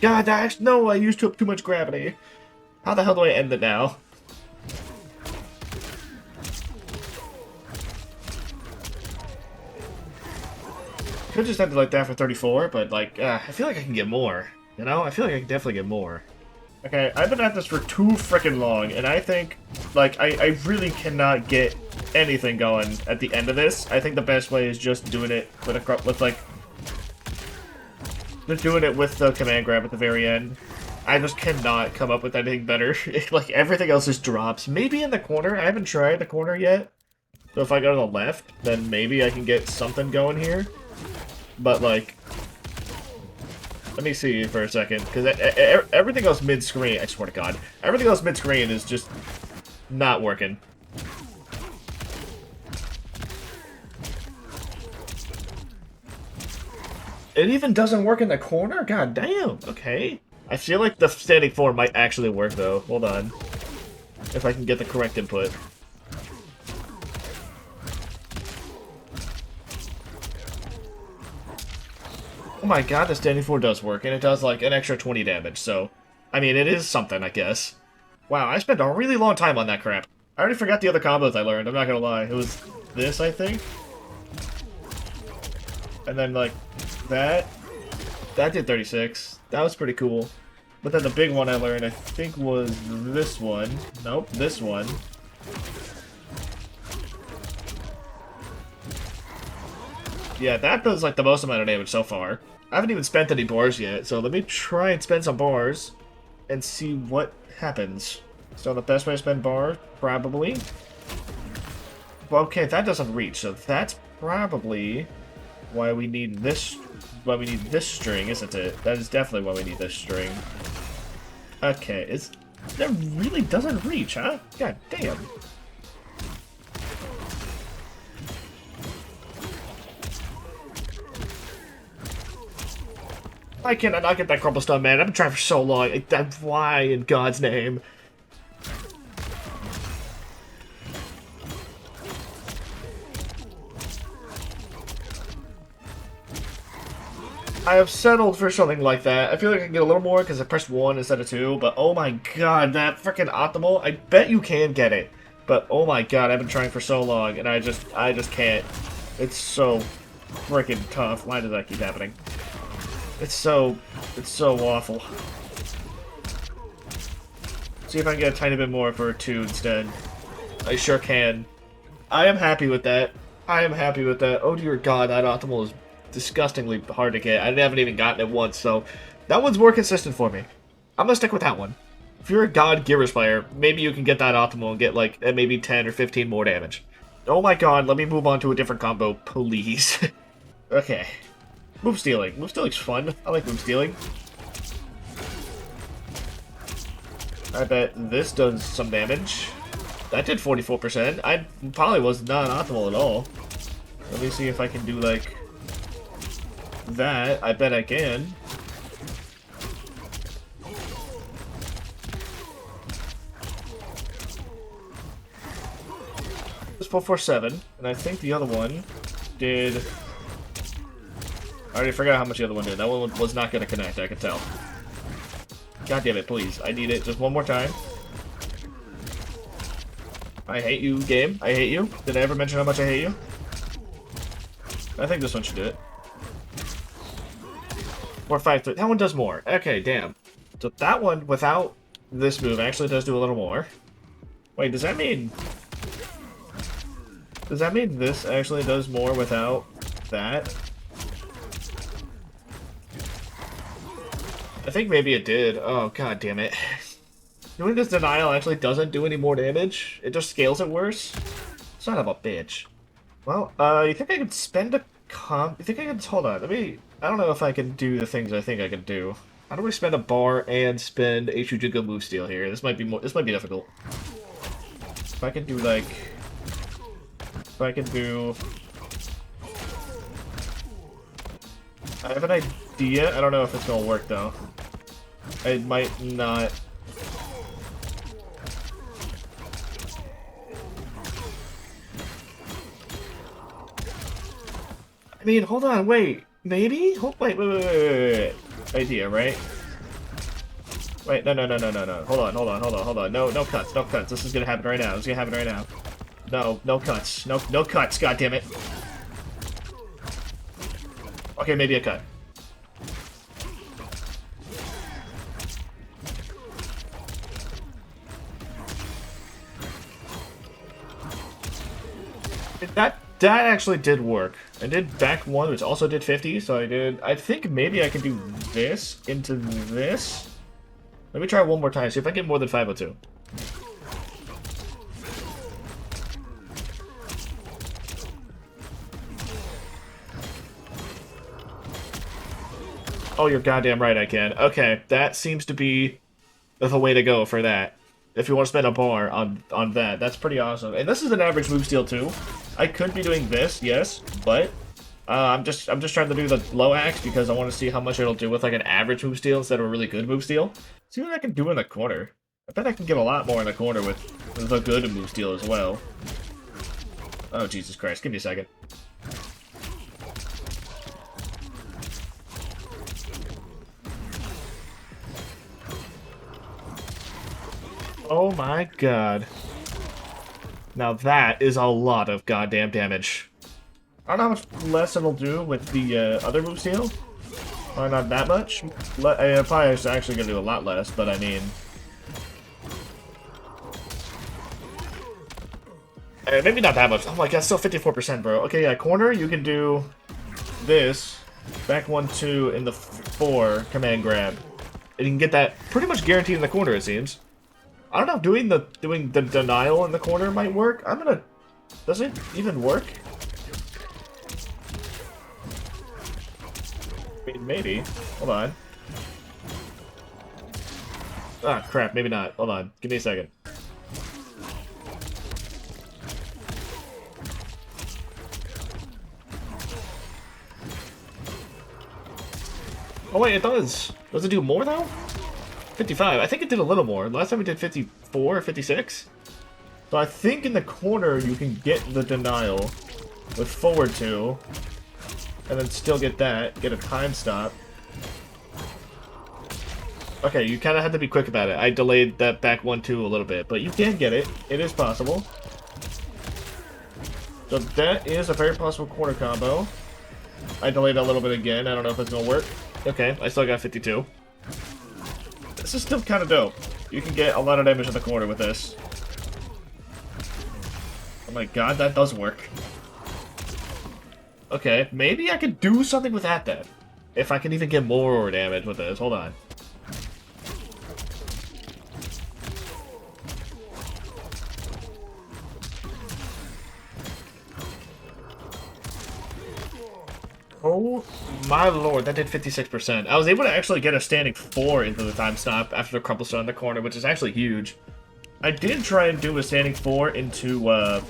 God, dash! No, I used too much gravity. How the hell do I end it now? Could just end it like that for 34, but, like, I feel like I can get more. You know? I feel like I can definitely get more. Okay, I've been at this for too frickin' long, and I think, like, I really cannot get anything going at the end of this. I think the best way is just doing it with like, just doing it with the command grab at the very end. I just cannot come up with anything better. Like, everything else just drops. Maybe in the corner. I haven't tried the corner yet. So if I go to the left, then maybe I can get something going here. But, like... Let me see for a second, because everything else mid-screen, I swear to God, everything else mid-screen is just not working. It even doesn't work in the corner? God damn, okay. I feel like the standing form might actually work, though. Hold on. If I can get the correct input. Oh my god, the standing 4 does work, and it does like an extra 20 damage, so... I mean, it is something, I guess. Wow, I spent a really long time on that crap. I already forgot the other combos I learned, I'm not gonna lie. It was this, I think? And then, like, that... That did 36. That was pretty cool. But then the big one I learned, I think, was this one. Nope, this one. Yeah, that does like the most amount of damage so far. I haven't even spent any bars yet, so let me try and spend some bars and see what happens. So the best way to spend bar, probably. Well, okay, that doesn't reach, so that's probably why we need this. Why we need this string, isn't it? That is definitely why we need this string. Okay, that really doesn't reach, huh? God damn. I cannot not get that crumple stun, man. I've been trying for so long. Why in God's name? I have settled for something like that. I feel like I can get a little more because I pressed 1 instead of 2, but oh my god, that freaking optimal, I bet you can get it. But oh my god, I've been trying for so long, and I just can't. It's so freaking tough. Why does that keep happening? It's so awful. See if I can get a tiny bit more for a 2 instead. I sure can. I am happy with that. I am happy with that. Oh dear god, that optimal is disgustingly hard to get. I haven't even gotten it once, so that one's more consistent for me. I'm gonna stick with that one. If you're a god Geras player, maybe you can get that optimal and get like maybe 10 or 15 more damage. Oh my god, let me move on to a different combo, please. Okay. Move stealing. Move stealing's fun. I like move stealing. I bet this does some damage. That did 44%. I probably was not optimal at all. Let me see if I can do like that. I bet I can. It's 447, and I think the other one did. I already forgot how much the other one did. That one was not going to connect, I could tell. God damn it, please. I need it just one more time. I hate you, game. I hate you. Did I ever mention how much I hate you? I think this one should do it. 453. That one does more. Okay, damn. So that one, without this move, actually does do a little more. Wait, does that mean... Does that mean this actually does more without that? I think maybe it did. Oh, god damn it. Doing this denial actually doesn't do any more damage. It just scales it worse. Son of a bitch. Well, you think I could spend a you think I can... Hold on, let me... I don't know if I can do the things I think I can do. How do we spend a bar and spend a Shujinko move steal here? This might be more... This might be difficult. If I can do, like... If I can do... I have an idea. I don't know if it's gonna work, though. It might not... I mean, hold on, wait. Maybe? Wait. Idea, right? Wait, no. Hold on. No cuts. This is gonna happen right now. No cuts. No cuts, god damn it. Okay, maybe a cut. That actually did work. I did back 1, which also did 50, so I think maybe I can do this into this. Let me try one more time, see if I get more than 502. Oh, you're goddamn right I can. Okay, that seems to be the way to go for that. If you want to spend a bar on that, that's pretty awesome. And this is an average move steal too. I could be doing this, yes, but I'm just trying to do the low axe because I want to see how much it'll do with like an average move steal instead of a really good move steal. See what I can do in the corner. I bet I can get a lot more in the corner with the good move steal as well. Oh Jesus Christ! Give me a second. Oh my god. Now that is a lot of goddamn damage. I don't know how much less it'll do with the other move steal, Probably not that much. Probably is actually going to do a lot less, but I mean... maybe not that much. Oh my god, still 54%, bro. Okay, yeah, corner, you can do this. Back 1-2 in the 4 command grab. And you can get that pretty much guaranteed in the corner, it seems. I don't know, doing the denial in the corner might work. I'm gonna... Does it even work? I mean, maybe. Hold on. Ah, crap, maybe not. Hold on. Give me a second. Oh wait, it does. Does it do more though? 55. I think it did a little more. Last time we did 54 or 56. So I think in the corner you can get the denial with forward 2. And then still get that. Get a time stop. Okay, you kind of had to be quick about it. I delayed that back 1-2 a little bit. But you can get it. It is possible. So that is a very possible corner combo. I delayed a little bit again. I don't know if it's going to work. Okay, I still got 52. This is still kind of dope. You can get a lot of damage in the corner with this. Oh my god, that does work. Okay, maybe I could do something with that then. If I can even get more damage with this. Hold on. Oh my lord, that did 56%. I was able to actually get a standing 4 into the time stop after the crumple stone in the corner, which is actually huge. I did try and do a standing 4 into like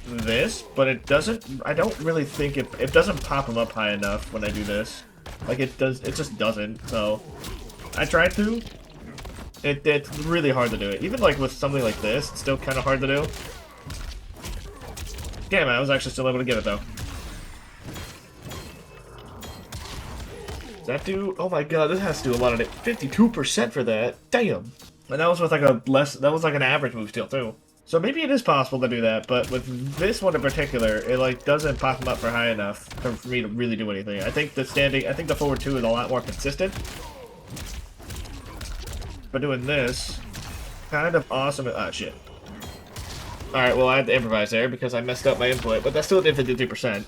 this, but it doesn't, I don't really think it doesn't pop them up high enough when I do this. Like it just doesn't, so I tried to. It's really hard to do it. Even like with something like this, it's still kind of hard to do. Damn it, I was actually still able to get it though. Does that do? Oh my god, this has to do a lot of it. 52% for that. Damn. And that was with like that was like an average move steal too. So maybe it is possible to do that, but with this one in particular, it like doesn't pop them up for high enough for me to really do anything. I think the forward 2 is a lot more consistent. But doing this, kind of awesome. Ah, shit. Alright, well I had to improvise there because I messed up my input, but that still did 53%.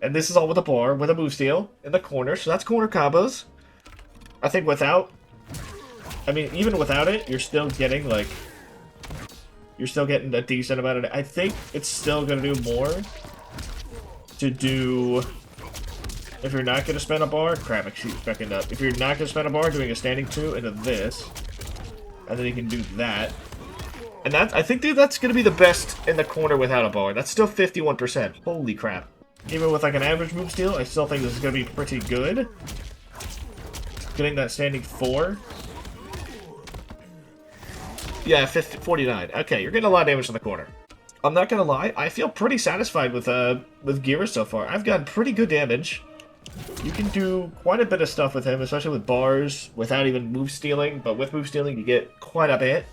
And this is all with a bar, with a move steal in the corner, so that's corner combos. I think even without it, you're still getting, like, you're still getting a decent amount of it. I think it's still going to do more to do, if you're not going to spend a bar, crap, I keep backing up. If you're not going to spend a bar, doing a standing 2 into this, and then you can do that. And that, I think, dude, that's going to be the best in the corner without a bar. That's still 51%. Holy crap. Even with like an average move steal, I still think this is going to be pretty good. Getting that standing 4. Yeah, 49. Okay, you're getting a lot of damage in the corner. I'm not going to lie, I feel pretty satisfied with Geras so far. I've gotten pretty good damage. You can do quite a bit of stuff with him, especially with bars, without even move stealing. But with move stealing, you get quite a bit.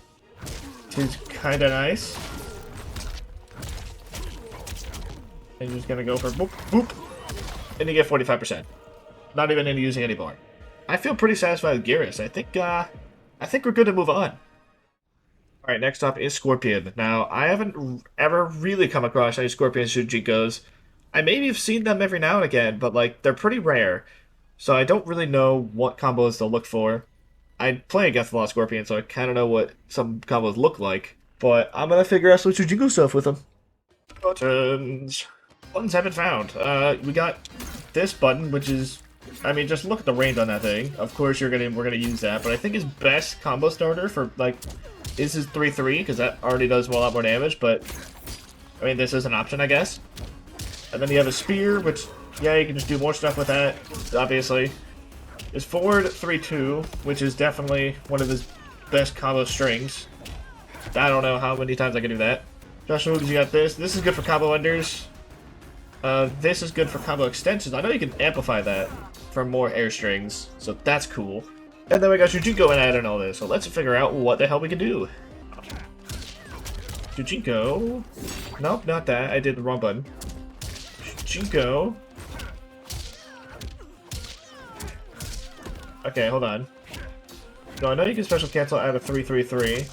Which is kind of nice. And you're just gonna go for boop, boop, and you get 45%. Not even into using any bar. I feel pretty satisfied with Geras. I think we're good to move on. Alright, next up is Scorpion. Now, I haven't ever really come across any Scorpion Shujinkos. I maybe have seen them every now and again, but like they're pretty rare. So I don't really know what combos to look for. I play against a lot of Scorpion, so I kind of know what some combos look like. But I'm gonna figure out some Shujinko stuff with them. Buttons. Buttons have been found. We got this button, which is, I mean, just look at the range on that thing. Of course, we're gonna use that, but I think his best combo starter for like is his 3-3 because that already does a lot more damage. But I mean, this is an option, I guess. And then you have a spear, which yeah, you can just do more stuff with that. Obviously, his forward 3-2, which is definitely one of his best combo strings. I don't know how many times I can do that. Special moves, you got this. This is good for combo enders. This is good for combo extensions. I know you can amplify that for more air strings, so that's cool. And then we got Shujinko and add in all this, so let's figure out what the hell we can do. Shujinko. Nope, not that. I did the wrong button. Shujinko. Okay, hold on. No, I know you can special cancel out of 3-3-3.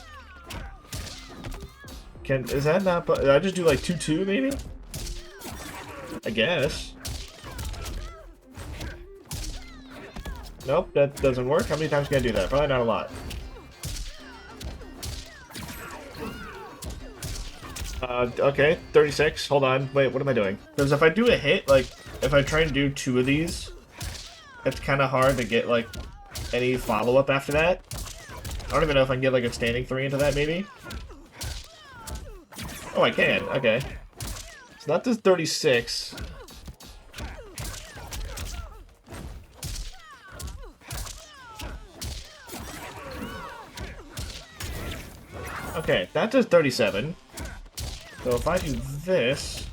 Is that not... Did I just do like 2-2 maybe? I guess. Nope, that doesn't work. How many times can I do that? Probably not a lot. Okay, 36. Hold on. Wait, what am I doing? Because if I do a hit, like, if I try and do 2 of these, it's kind of hard to get, like, any follow-up after that. I don't even know if I can get, like, a standing 3 into that, maybe? Oh, I can. Okay. So that does 36. Okay, that does 37. So if I do this...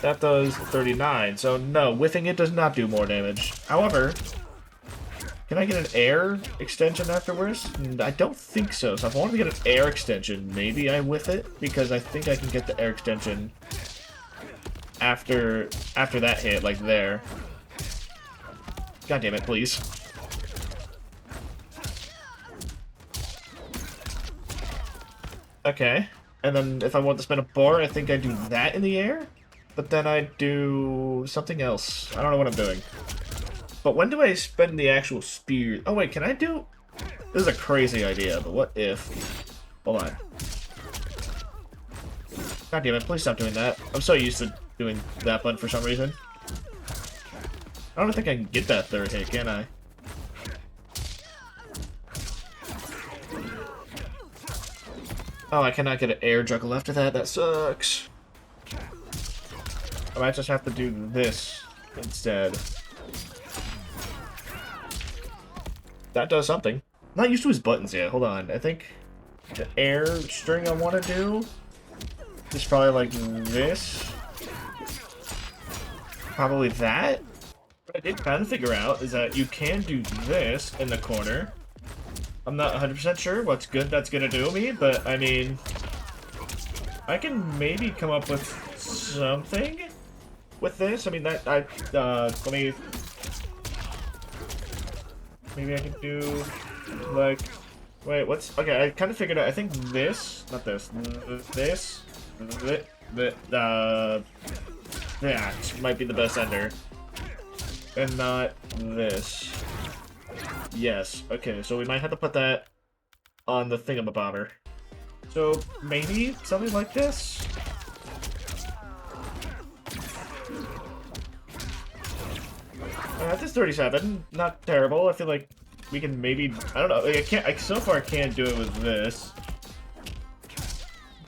that does 39. So no, whiffing it does not do more damage. However, can I get an air extension afterwards? I don't think so. So if I want to get an air extension, maybe I whiff it, because I think I can get the air extension after that hit, like there. God damn it, please. Okay, and then if I want to spin a bar, I think I do that in the air, but then I do something else. I don't know what I'm doing. But when do I spend the actual spear? Oh wait, can I do... This is a crazy idea, but what if... Hold on. God damn it, please stop doing that. I'm so used to doing that button for some reason. I don't think I can get that third hit, can I? Oh, I cannot get an air juggle after that. That sucks. I might just have to do this instead. That does something. I'm not used to his buttons yet. Hold on. I think the air string I want to do is probably like this. Probably that. What I did kind of figure out is that you can do this in the corner. I'm not 100% sure what's good that's gonna do me, but I mean, I can maybe come up with something with this. I mean, let me, maybe I can do, like, wait, what's, okay, I kind of figured out, I think this, not this, that might be the best ender, and not this. Yes, okay, so we might have to put that on the thingamabobber. So, maybe something like this? That's 37, not terrible. I feel like we can maybe, I don't know, like so far I can't do it with this.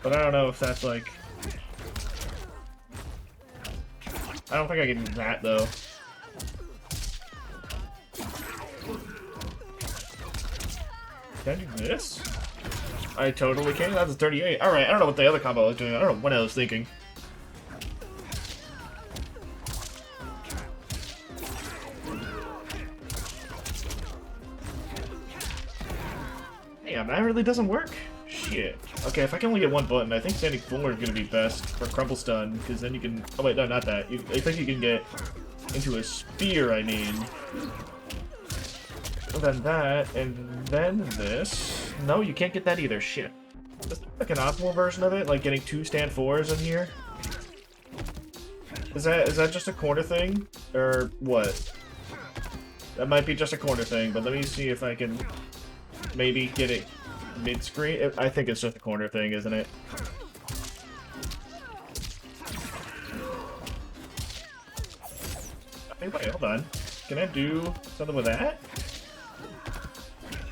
But I don't know if that's like, I don't think I can do that though. Can I do this? I totally can. That's a 38. Alright, I don't know what the other combo was doing. I don't know what I was thinking. Damn, that really doesn't work? Shit. Okay, if I can only get one button, I think standing 4 is gonna be best for crumple stun, because then you can... Oh wait, no, not that. I think you can get into a spear, I mean. Then that, and then this. No, you can't get that either. Shit. Is there like an optimal version of it? Like getting 2 stand 4s in here? Is that just a corner thing? Or what? That might be just a corner thing, but let me see if I can maybe get it mid-screen. I think it's just a corner thing, isn't it? Hey, wait, hold on. Can I do something with that?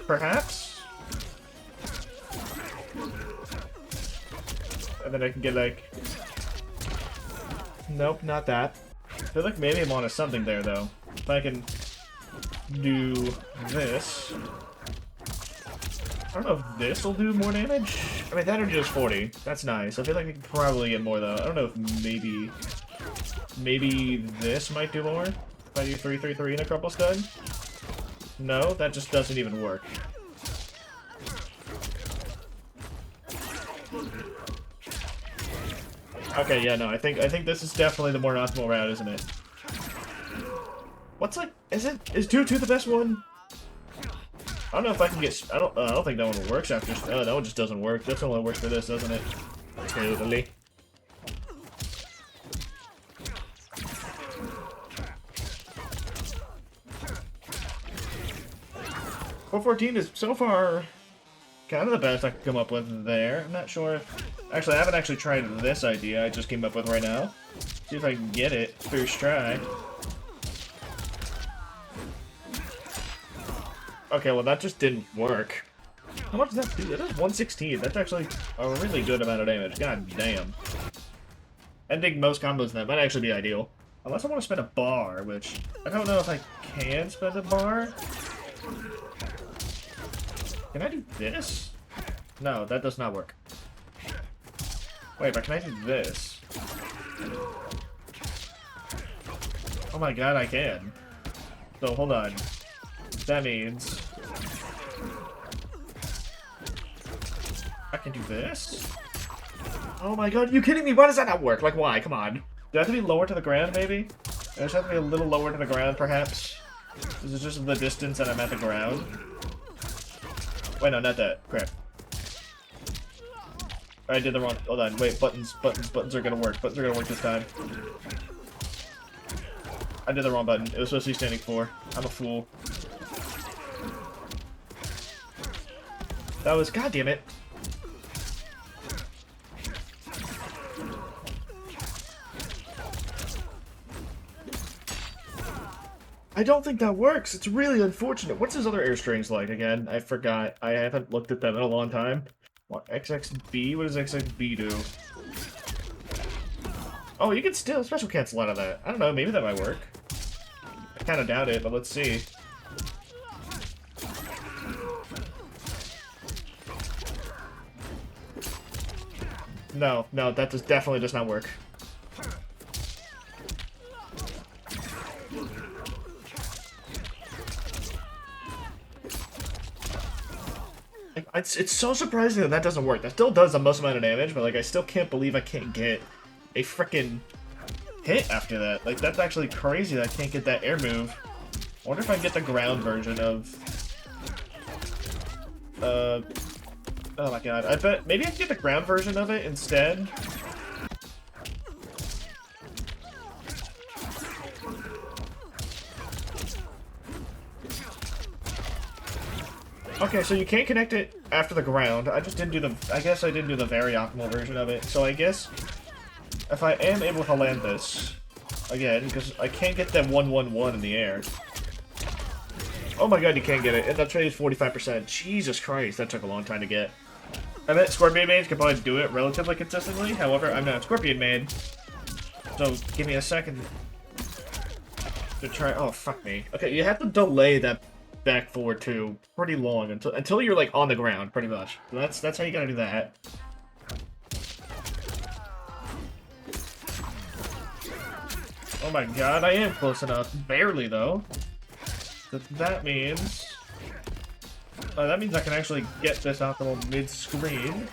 Perhaps? And then I can get like... Nope, not that. I feel like maybe I'm onto something there though. If I can do this... I don't know if this will do more damage? I mean, that or just 40. That's nice. I feel like I can probably get more though. I don't know if maybe this might do more? If I do 3-3-3 in a crumple stun? No, that just doesn't even work. Okay, yeah, no, I think this is definitely the more optimal route, isn't it? What's like, is 2-2 the best one? I don't know if I can get, I don't think that one works after, oh, that one just doesn't work. This one only works for this, doesn't it? Totally. .414 is so far kind of the best I could come up with there. I'm not sure if... Actually, I haven't actually tried this idea I just came up with right now. See if I can get it first try. Okay, well that just didn't work. How much does that do? That is 116. That's actually a really good amount of damage. God damn. Ending most combos in that might actually be ideal. Unless I want to spend a bar, which... I don't know if I can spend a bar. Can I do this? No, that does not work. Wait, but can I do this? Oh my god, I can. So, hold on. That means... I can do this? Oh my god, are you kidding me? Why does that not work? Like, why? Come on. Do I have to be lower to the ground, maybe? I just have to be a little lower to the ground, perhaps? This is just the distance that I'm at the ground. Wait, no, not that. Crap. I did the wrong... Hold on, wait, buttons are gonna work. Buttons are gonna work this time. I did the wrong button. It was supposed to be standing 4. I'm a fool. That was... God damn it. I don't think that works. It's really unfortunate. What's his other air strings like again? I forgot. I haven't looked at them in a long time. What, XXB? What does XXB do? Oh, you can still special cancel out of that. I don't know. Maybe that might work. I kind of doubt it, but let's see. No, that definitely does not work. It's so surprising that that doesn't work. That still does the most amount of damage, but like I still can't believe I can't get a frickin' hit after that. Like that's actually crazy that I can't get that air move. I wonder if I can get the ground version of... oh my god. I bet maybe I can get the ground version of it instead. Okay, so you can't connect it after the ground. I just didn't do the... I guess I didn't do the very optimal version of it. So I guess if I am able to land this again, because I can't get that 1-1-1 in the air. Oh my god, you can't get it. And that trade is 45%. Jesus Christ, that took a long time to get. I bet Scorpion Mains can probably do it relatively consistently. However, I'm not Scorpion Main. So give me a second to try... Oh, fuck me. Okay, you have to delay that back forward too pretty long until you're like on the ground pretty much. So that's how you gotta do that. Oh my god, I am close enough. Barely though. That means I can actually get this optimal mid-screen.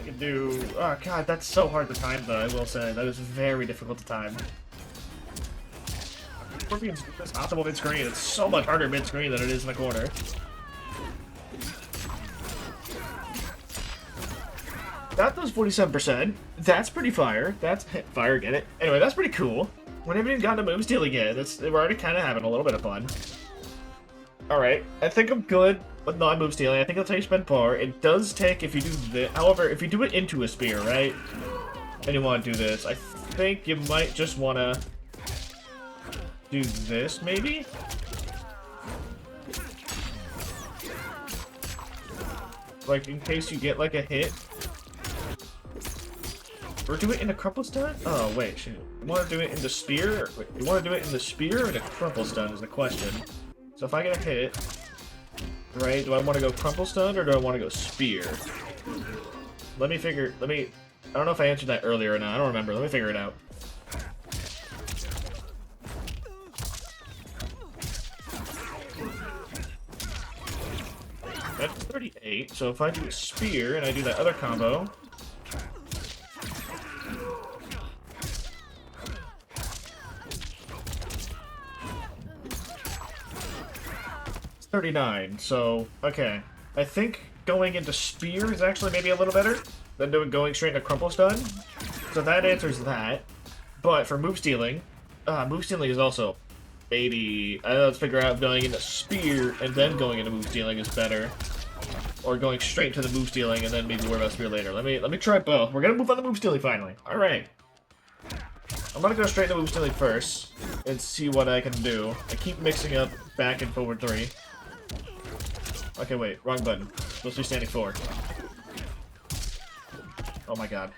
I can do... Oh god, that's so hard to time though, I will say. That is very difficult to time. Scorpion's this optimal mid-screen. It's so much harder mid-screen than it is in the corner. That does 47%. That's pretty fire. That's fire, get it. Anyway, that's pretty cool. We haven't even gotten to move stealing yet. We're already kind of having a little bit of fun. Alright, I think I'm good with non-move stealing. I think it'll take spend par. It does take if you do this. However, if you do it into a spear, right? And you want to do this, I think you might just want to do this, maybe? Like, in case you get, like, a hit. Or do it in a crumple stun? Oh, wait, shoot. You want to do it in the spear? Wait, you want to do it in the spear or in a crumple stun is the question. So if I get a hit, right, do I want to go crumple stun or do I want to go spear? I don't know if I answered that earlier or not. I don't remember. Let me figure it out. That's 38, so if I do a spear and I do that other combo, 39, so, okay. I think going into Spear is actually maybe a little better than going straight into Crumple Stun. So that answers that. But for move stealing is also maybe... let's figure out if going into Spear and then going into move stealing is better. Or going straight to the move stealing and then maybe worry about Spear later. Let me try both. We're gonna move on to move stealing finally. Alright. I'm gonna go straight to move stealing first and see what I can do. I keep mixing up back and forward 3. Okay, wait, wrong button. Supposed to be standing 4. Oh my god.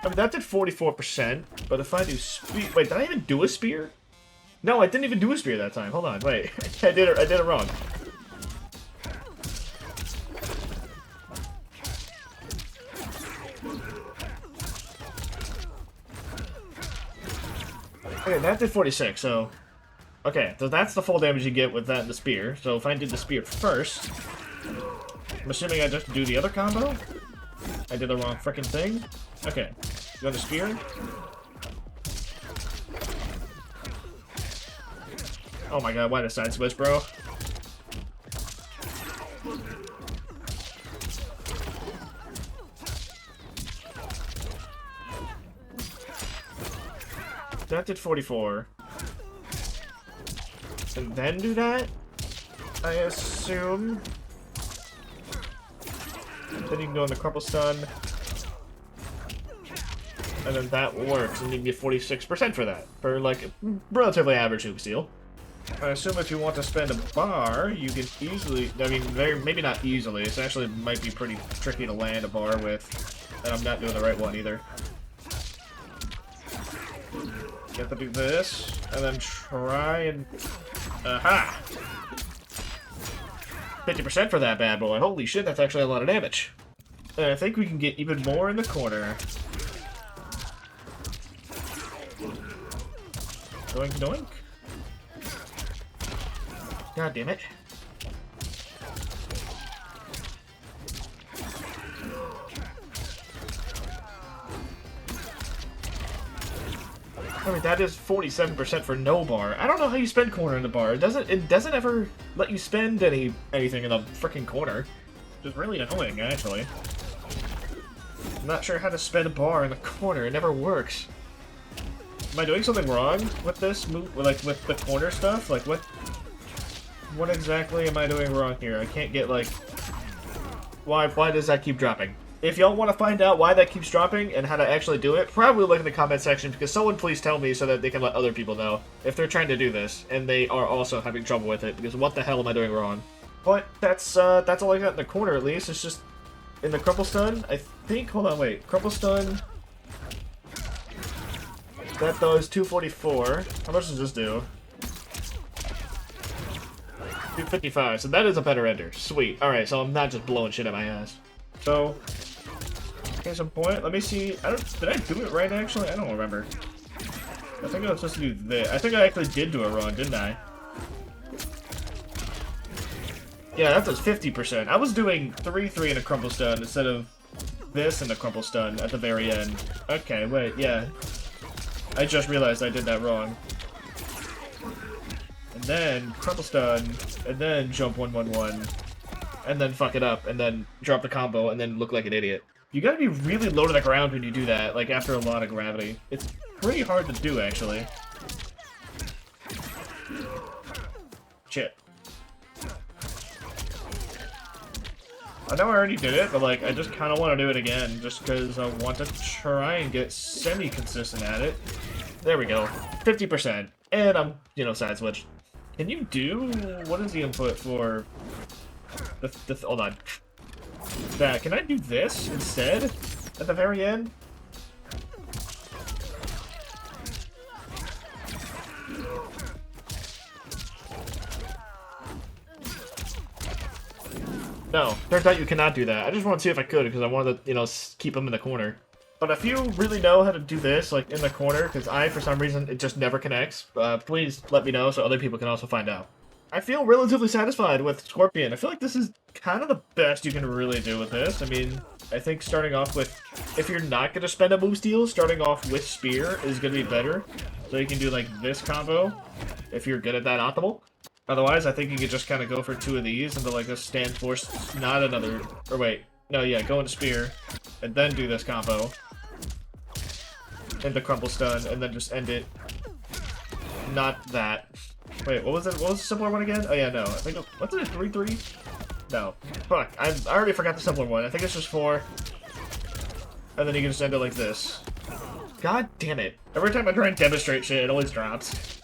I mean, that did 44%, but if I do spear... Wait, did I even do a spear? No, I didn't even do a spear that time. Hold on, wait. I did it wrong. Okay, that did 46, so... Okay, so that's the full damage you get with that and the spear. So if I did the spear first... I'm assuming I just do the other combo? I did the wrong frickin' thing? Okay. Go to spear. Oh my god, why the side switch, bro? That did 44. And then do that? I assume. Then you can go into Crumple Stun. And then that works, and you can get 46% for that. For, like, relatively average hoop steal. I assume if you want to spend a bar, you can easily... I mean, maybe not easily. It actually might be pretty tricky to land a bar with. And I'm not doing the right one either. You have to do this, and then try and... Aha! 50% for that bad boy. Holy shit, that's actually a lot of damage. And I think we can get even more in the corner. Doink, doink. God damn it. I mean, that is 47% for no bar. I don't know how you spend corner in the bar. It doesn't ever let you spend anything in the freaking corner. Which is really annoying, actually. I'm not sure how to spend a bar in the corner. It never works. Am I doing something wrong with this move? Like, with the corner stuff? Like, what exactly am I doing wrong here? I can't get, like... Why does that keep dropping? If y'all want to find out why that keeps dropping and how to actually do it, probably look in the comment section, because someone please tell me so that they can let other people know if they're trying to do this and they are also having trouble with it, because what the hell am I doing wrong? But that's all I got in the corner, at least. It's just in the Crumple Stun, I think... Hold on, wait. Crumple Stun... That does 244. How much does this do? 255. So that is a better ender. Sweet. Alright, so I'm not just blowing shit at my ass. So... Here's some point. Let me see. Did I do it right, actually? I don't remember. I think I was supposed to do this. I think I actually did do it wrong, didn't I? Yeah, that does 50%. I was doing 3-3 in a Crumple Stun instead of this in the Crumple Stun at the very end. Okay, wait, yeah. I just realized I did that wrong. And then Crumple Stun, and then jump 1-1-1, and then fuck it up, and then drop the combo, and then look like an idiot. You gotta be really low to the ground when you do that, like after a lot of gravity. It's pretty hard to do, actually. Shit. I know I already did it, but like, I just kind of want to do it again, just because I want to try and get semi-consistent at it. There we go. 50%. And I'm, side switch. Can you do... What is the input for... hold on. That. Can I do this instead? At the very end? No, turns out you cannot do that. I just want to see if I could, because I wanted to, keep them in the corner. But if you really know how to do this, like, in the corner, because for some reason, it just never connects, please let me know so other people can also find out. I feel relatively satisfied with Scorpion. I feel like this is kind of the best you can really do with this. I mean, I think starting off with, if you're not going to spend a move steal, starting off with Spear is going to be better. So you can do like this combo if you're good at that optimal. Otherwise, I think you could just kind of go for 2 of these into like a stand force, not another, or wait, no, yeah, go into Spear, and then do this combo. Into Crumple Stun, and then just end it. Not that. Wait, what was it? What was the simpler one again? Oh yeah, no. I think what's it? 3-3? No. Fuck. I already forgot the simpler one. I think it's just 4. And then you can just end it like this. God damn it! Every time I try and demonstrate shit, it always drops.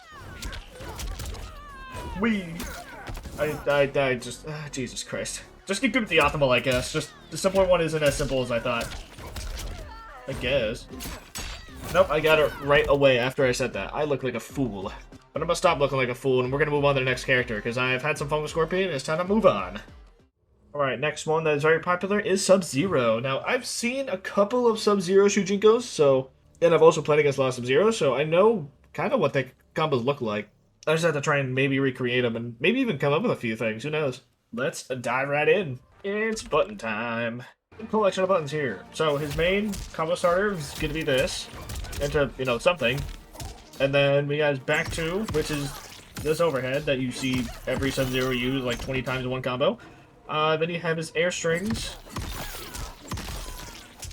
I just Jesus Christ. Just get good with the optimal, I guess. Just the simpler one isn't as simple as I thought. I guess. Nope, I got it right away after I said that. I look like a fool. But I'm gonna stop looking like a fool, and we're gonna move on to the next character, because I've had some fun with Scorpion, and it's time to move on. Alright, next one that is very popular is Sub-Zero. Now, I've seen a couple of Sub-Zero Shujinkos, and I've also played against a lot of Sub-Zero, so I know kind of what the combos look like. I just have to try and maybe recreate them, and maybe even come up with a few things, who knows. Let's dive right in. It's button time. Collection of buttons here. So, his main combo starter is gonna be this. Into, you know, something. And then we got his back 2, which is this overhead that you see every Sub-Zero use like 20 times in one combo. Then you have his air strings.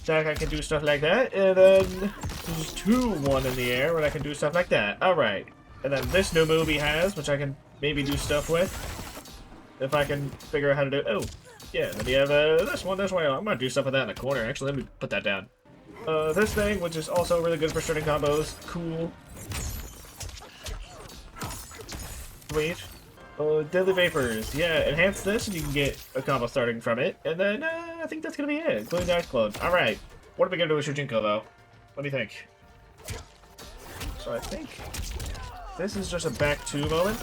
That I can do stuff like that. And then there's 2-1 in the air where I can do stuff like that. Alright. And then this new move he has, which I can maybe do stuff with. If I can figure out how to do it. Oh, yeah. Then you have this one. I'm going to do stuff with that in the corner. Actually, let me put that down. This thing, which is also really good for starting combos. Cool. Sweet. Deadly Vapors. Yeah, enhance this and you can get a combo starting from it. And then, I think that's gonna be it, including the Ice Clone. Alright. What are we gonna do with Shujinko, though? What do you think? So I think this is just a back 2 moment.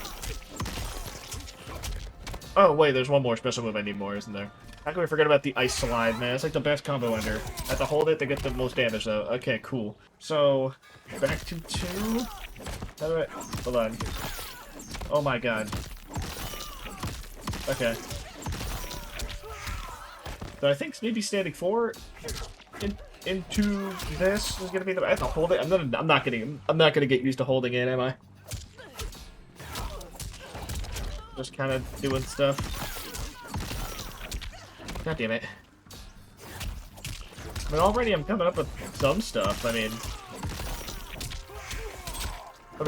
Oh, wait, there's one more special move I need more, isn't there? How can we forget about the Ice Slide, man? It's like the best combo ender. I have to hold it to get the most damage, though. Okay, cool. So, back to 2. How do I... Hold on. Oh my god. Okay. So I think maybe standing 4 into this is gonna be the... I have to hold it. I'm not gonna get used to holding it, am I? Just kind of doing stuff. God damn it. I mean, already I'm coming up with some stuff. I mean,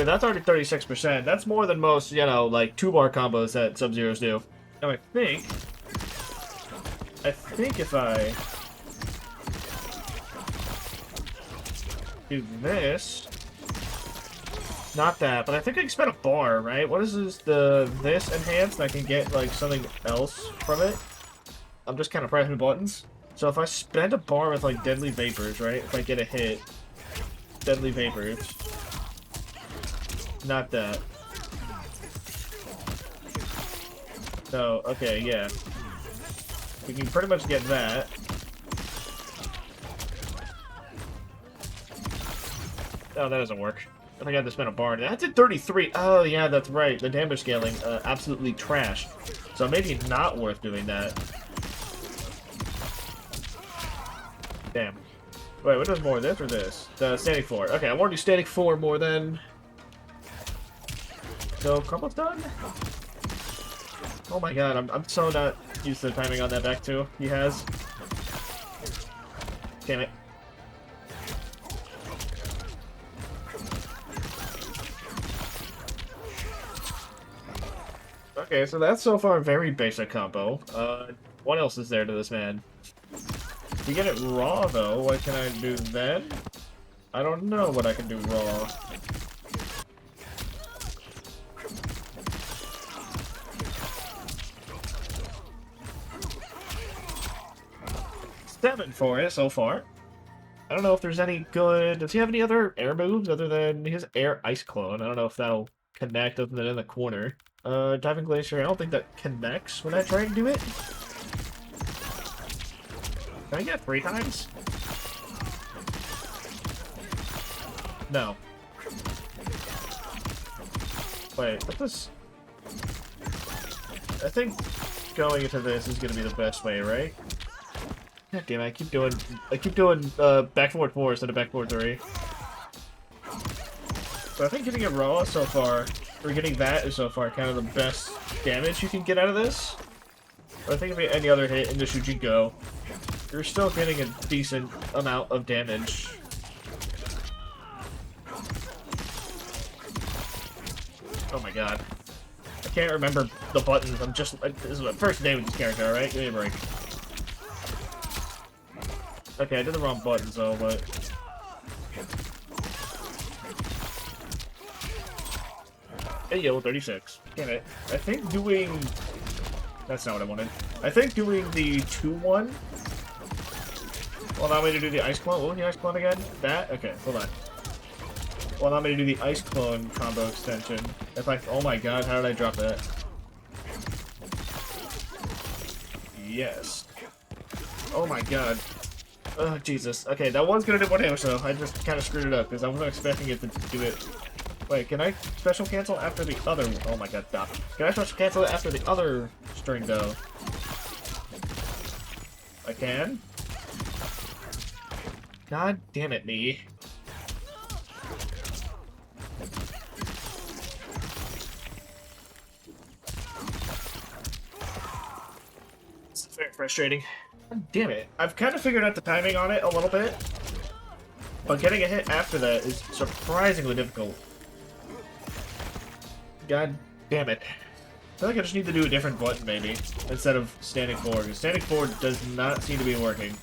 that's already 36%. That's more than most, you know, like 2-bar combos that Sub-Zeros do. Now, I think if I do this, not that, but I think I can spend a bar, right? What is this enhanced? I can get, like, something else from it. I'm just kind of pressing buttons. So if I spend a bar with, like, Deadly Vapors, right? If I get a hit, Deadly Vapors. Not that. No, okay, yeah. We can pretty much get that. Oh, that doesn't work. I think I have to spend a bar. That did 33. Oh, yeah, that's right. The damage scaling, absolutely trash. So maybe not worth doing that. Damn. Wait, what does more, this or this? The standing 4. Okay, I want to do standing 4 more than... So, Crumple's done? Oh my god, I'm so not used to the timing on that back 2 he has. Damn it. Okay, so that's so far a very basic combo. What else is there to this man? To get it raw, though, what can I do then? I don't know what I can do raw. Seven for it so far. I don't know if there's any good... Does he have any other air moves other than his air ice clone? I don't know if that'll connect other than in the corner. Diving Glacier, I don't think that connects when I try to do it. Can I get it 3 times? No. Wait, what's this? I think going into this is gonna be the best way, right? God damn it, I keep doing back forward 4 instead of back forward 3. But I think getting it raw so far, or getting that is so far kind of the best damage you can get out of this. But I think if you any other hit into Shujinko, you're still getting a decent amount of damage. Oh my god. I can't remember the buttons. I'm just... This is my first day with this character, alright? Give me a break. Okay, I did the wrong buttons though, but... Hey yo, 36. Damn it. I think doing... That's not what I wanted. I think doing the 2-1 will allow me to do the Ice Clone. What was the Ice Clone again? That? Okay, hold on. Will allow me to do the Ice Clone combo extension. If I... Oh my god, how did I drop that? Yes. Oh my god. Oh, Jesus. Okay, that one's gonna do one damage though. I just kind of screwed it up because I wasn't expecting it to do it. Wait, can I special cancel after the other... Oh my god, stop. Can I special cancel it after the other string though? I can? God damn it, me. It's very frustrating. God damn it. I've kind of figured out the timing on it a little bit, but getting a hit after that is surprisingly difficult. God damn it. I feel like I just need to do a different button, maybe, instead of standing forward, because standing forward does not seem to be working.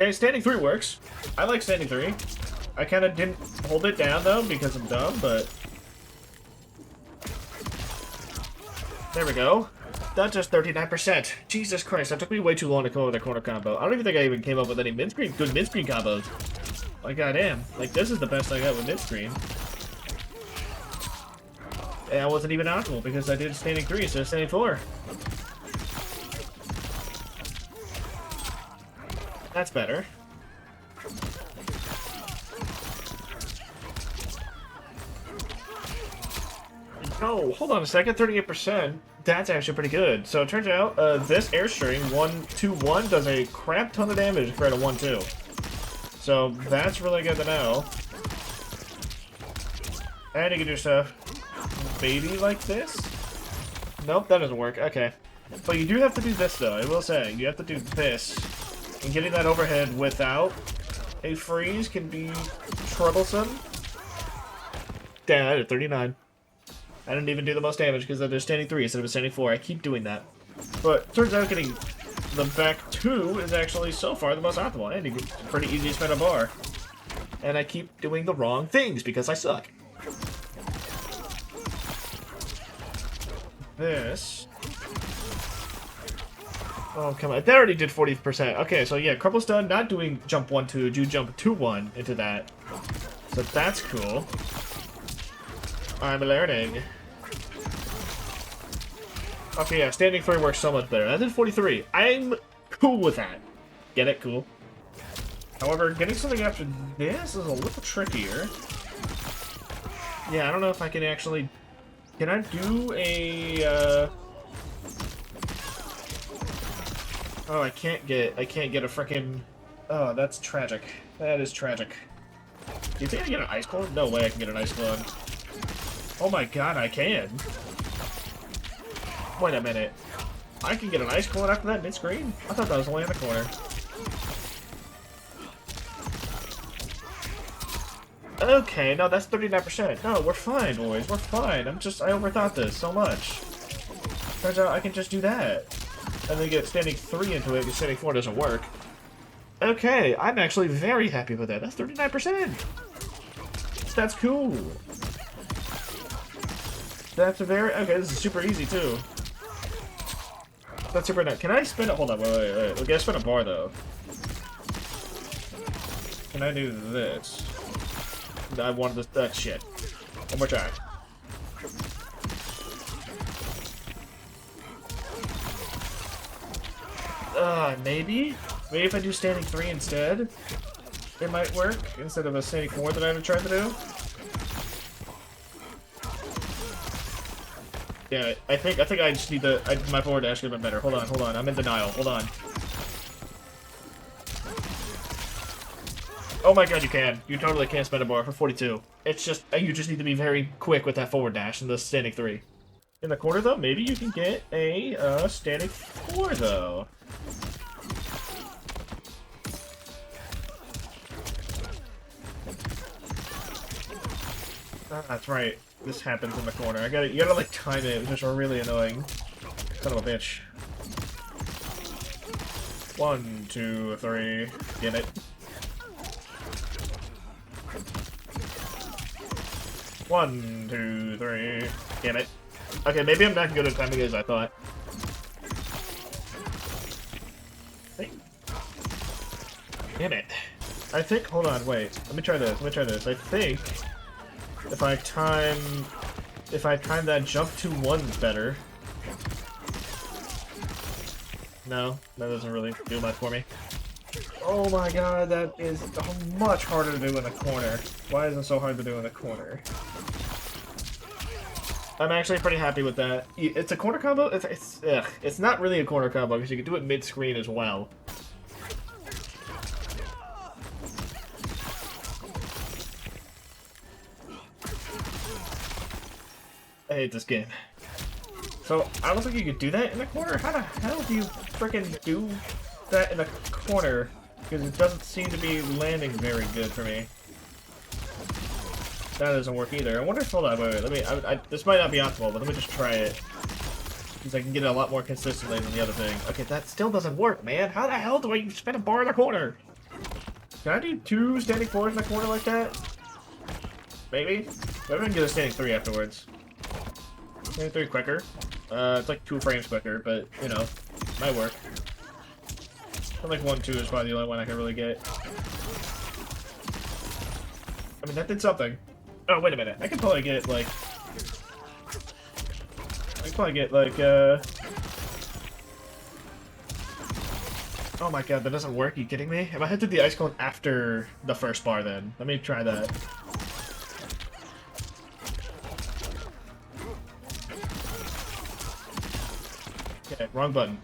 Okay, standing 3 works. I like standing 3. I kind of didn't hold it down, though, because I'm dumb, but... There we go. That's just 39%. Jesus Christ, that took me way too long to come up with a corner combo. I don't even think I even came up with any mid-screen, good mid-screen combos. Like, goddamn. Like, this is the best I got with mid-screen. And I wasn't even optimal, because I did standing 3 instead of standing 4. That's better. Oh, hold on a second, 38%. That's actually pretty good. So it turns out this airstring 1-2-1 does a crap ton of damage compared to 1-2. So that's really good to know. And you can do stuff maybe like this. Nope, that doesn't work. Okay, but you do have to do this though. I will say you have to do this, and getting that overhead without a freeze can be troublesome. Damn, I did 39. I didn't even do the most damage because I did standing 3 instead of standing 4. I keep doing that. But turns out getting the back 2 is actually so far the most optimal. And it's pretty easy to spin a bar. And I keep doing the wrong things because I suck. This... Oh, come on. That already did 40%. Okay, so yeah, Crumple Stun, not doing jump 1-2, do jump 2-1 into that. So that's cool. I'm learning. Okay, yeah, standing 3 works so much better. That did 43. I'm cool with that. Get it? Cool. However, getting something after this is a little trickier. Yeah, I don't know if I can actually... Can I do a... Oh, I can't get a frickin'... Oh, that's tragic. That is tragic. Do you think I can get an Ice Clone? No way I can get an Ice Clone. Oh my god, I can. Wait a minute. I can get an Ice Clone after that mid-screen? I thought that was only in the corner. Okay, no, that's 39%. No, we're fine, boys. We're fine. I overthought this so much. Turns out I can just do that. And then get standing 3 into it, because standing 4 doesn't work. Okay, I'm actually very happy with that. That's 39%. That's cool. That's a very... Okay, this is super easy, too. That's super nice. Can I spin it? Hold on, wait. We gotta spin a bar, though. Can I do this? I wanted this... That shit. One more time. Maybe? Maybe if I do standing 3 instead? it might work instead of a standing 4 that I tried to do. Yeah, I think I just need to. My forward dash could have been better. Hold on. I'm in denial. Hold on. Oh my god, you can. You totally can spend a bar for 42. It's just, you just need to be very quick with that forward dash and the standing 3. In the corner, though, maybe you can get a standing 4, though. Ah, that's right. This happens in the corner. You gotta like time it, which is really annoying. Son of a bitch. 1, 2, 3. Damn it. 1, 2, 3. Damn it. Okay, maybe I'm not good at timing as I thought. Damn it. I think, hold on, wait. Let me try this. I think if I time that jump to 1 better. No, that doesn't really do much for me. Oh my god, that is much harder to do in the corner. Why is it so hard to do in the corner? I'm actually pretty happy with that. It's a corner combo. It's not really a corner combo because you can do it mid-screen as well. I hate this game. So I don't think you could do that in the corner. How the hell do you freaking do that in the corner? Because it doesn't seem to be landing very good for me. That doesn't work either. I wonder if, hold on, wait, let me, this might not be optimal, but let me just try it. Because I can get it a lot more consistently than the other thing. Okay, that still doesn't work, man. How the hell do I spin a bar in the corner? Can I do 2 standing 4s in the corner like that? Maybe? Maybe I can get a standing 3 afterwards. Standing 3 quicker. It's like 2 frames quicker, but, you know, might work. I like 1, 2 is probably the only one I can really get. I mean, that did something. Oh, wait a minute. I could probably get, like... Oh my god, that doesn't work. Are you kidding me? Am I hit the ice cone after the first bar, then? Let me try that. Okay, wrong button.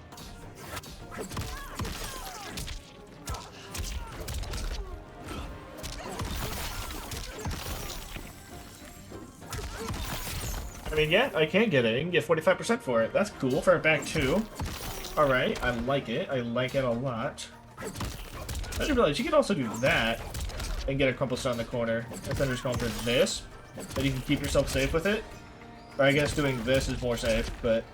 I mean, yeah, I can get it. I can get 45% for it. That's cool for a back 2. Alright, I like it. I like it a lot. I didn't realize you can also do that and get a crumple stone in the corner. Instead of just going for this, then you can keep yourself safe with it. Or I guess doing this is more safe, but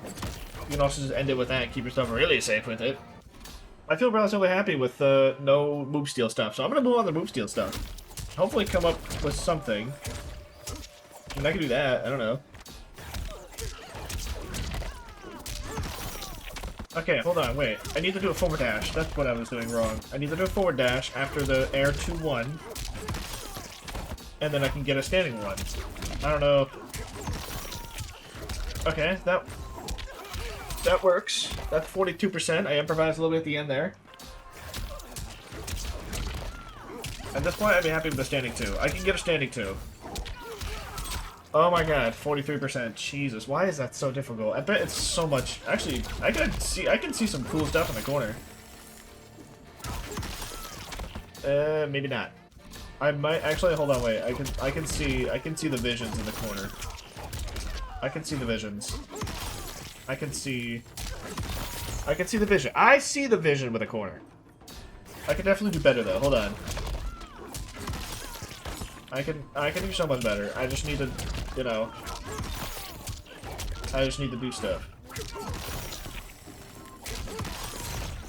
you can also just end it with that and keep yourself really safe with it. I feel relatively happy with no move steal stuff, so I'm gonna move on to move steal stuff. Hopefully come up with something. I mean, I can do that. I don't know. Okay, hold on, wait. I need to do a forward dash. That's what I was doing wrong. I need to do a forward dash after the air 2-1. And then I can get a standing 1. I don't know. Okay, that works. That's 42%. I improvised a little bit at the end there. At this point, I'd be happy with a standing 2. I can get a standing 2. Oh my god, 43%. Jesus, why is that so difficult? I bet it's so much. Actually, I can see some cool stuff in the corner. Maybe not. I might actually hold on, wait. I can see the visions in the corner. I can see the visions. I can see the vision. I see the vision with a corner. I can definitely do better though. Hold on. I can do so much better. I just need to, you know, I just need to do stuff.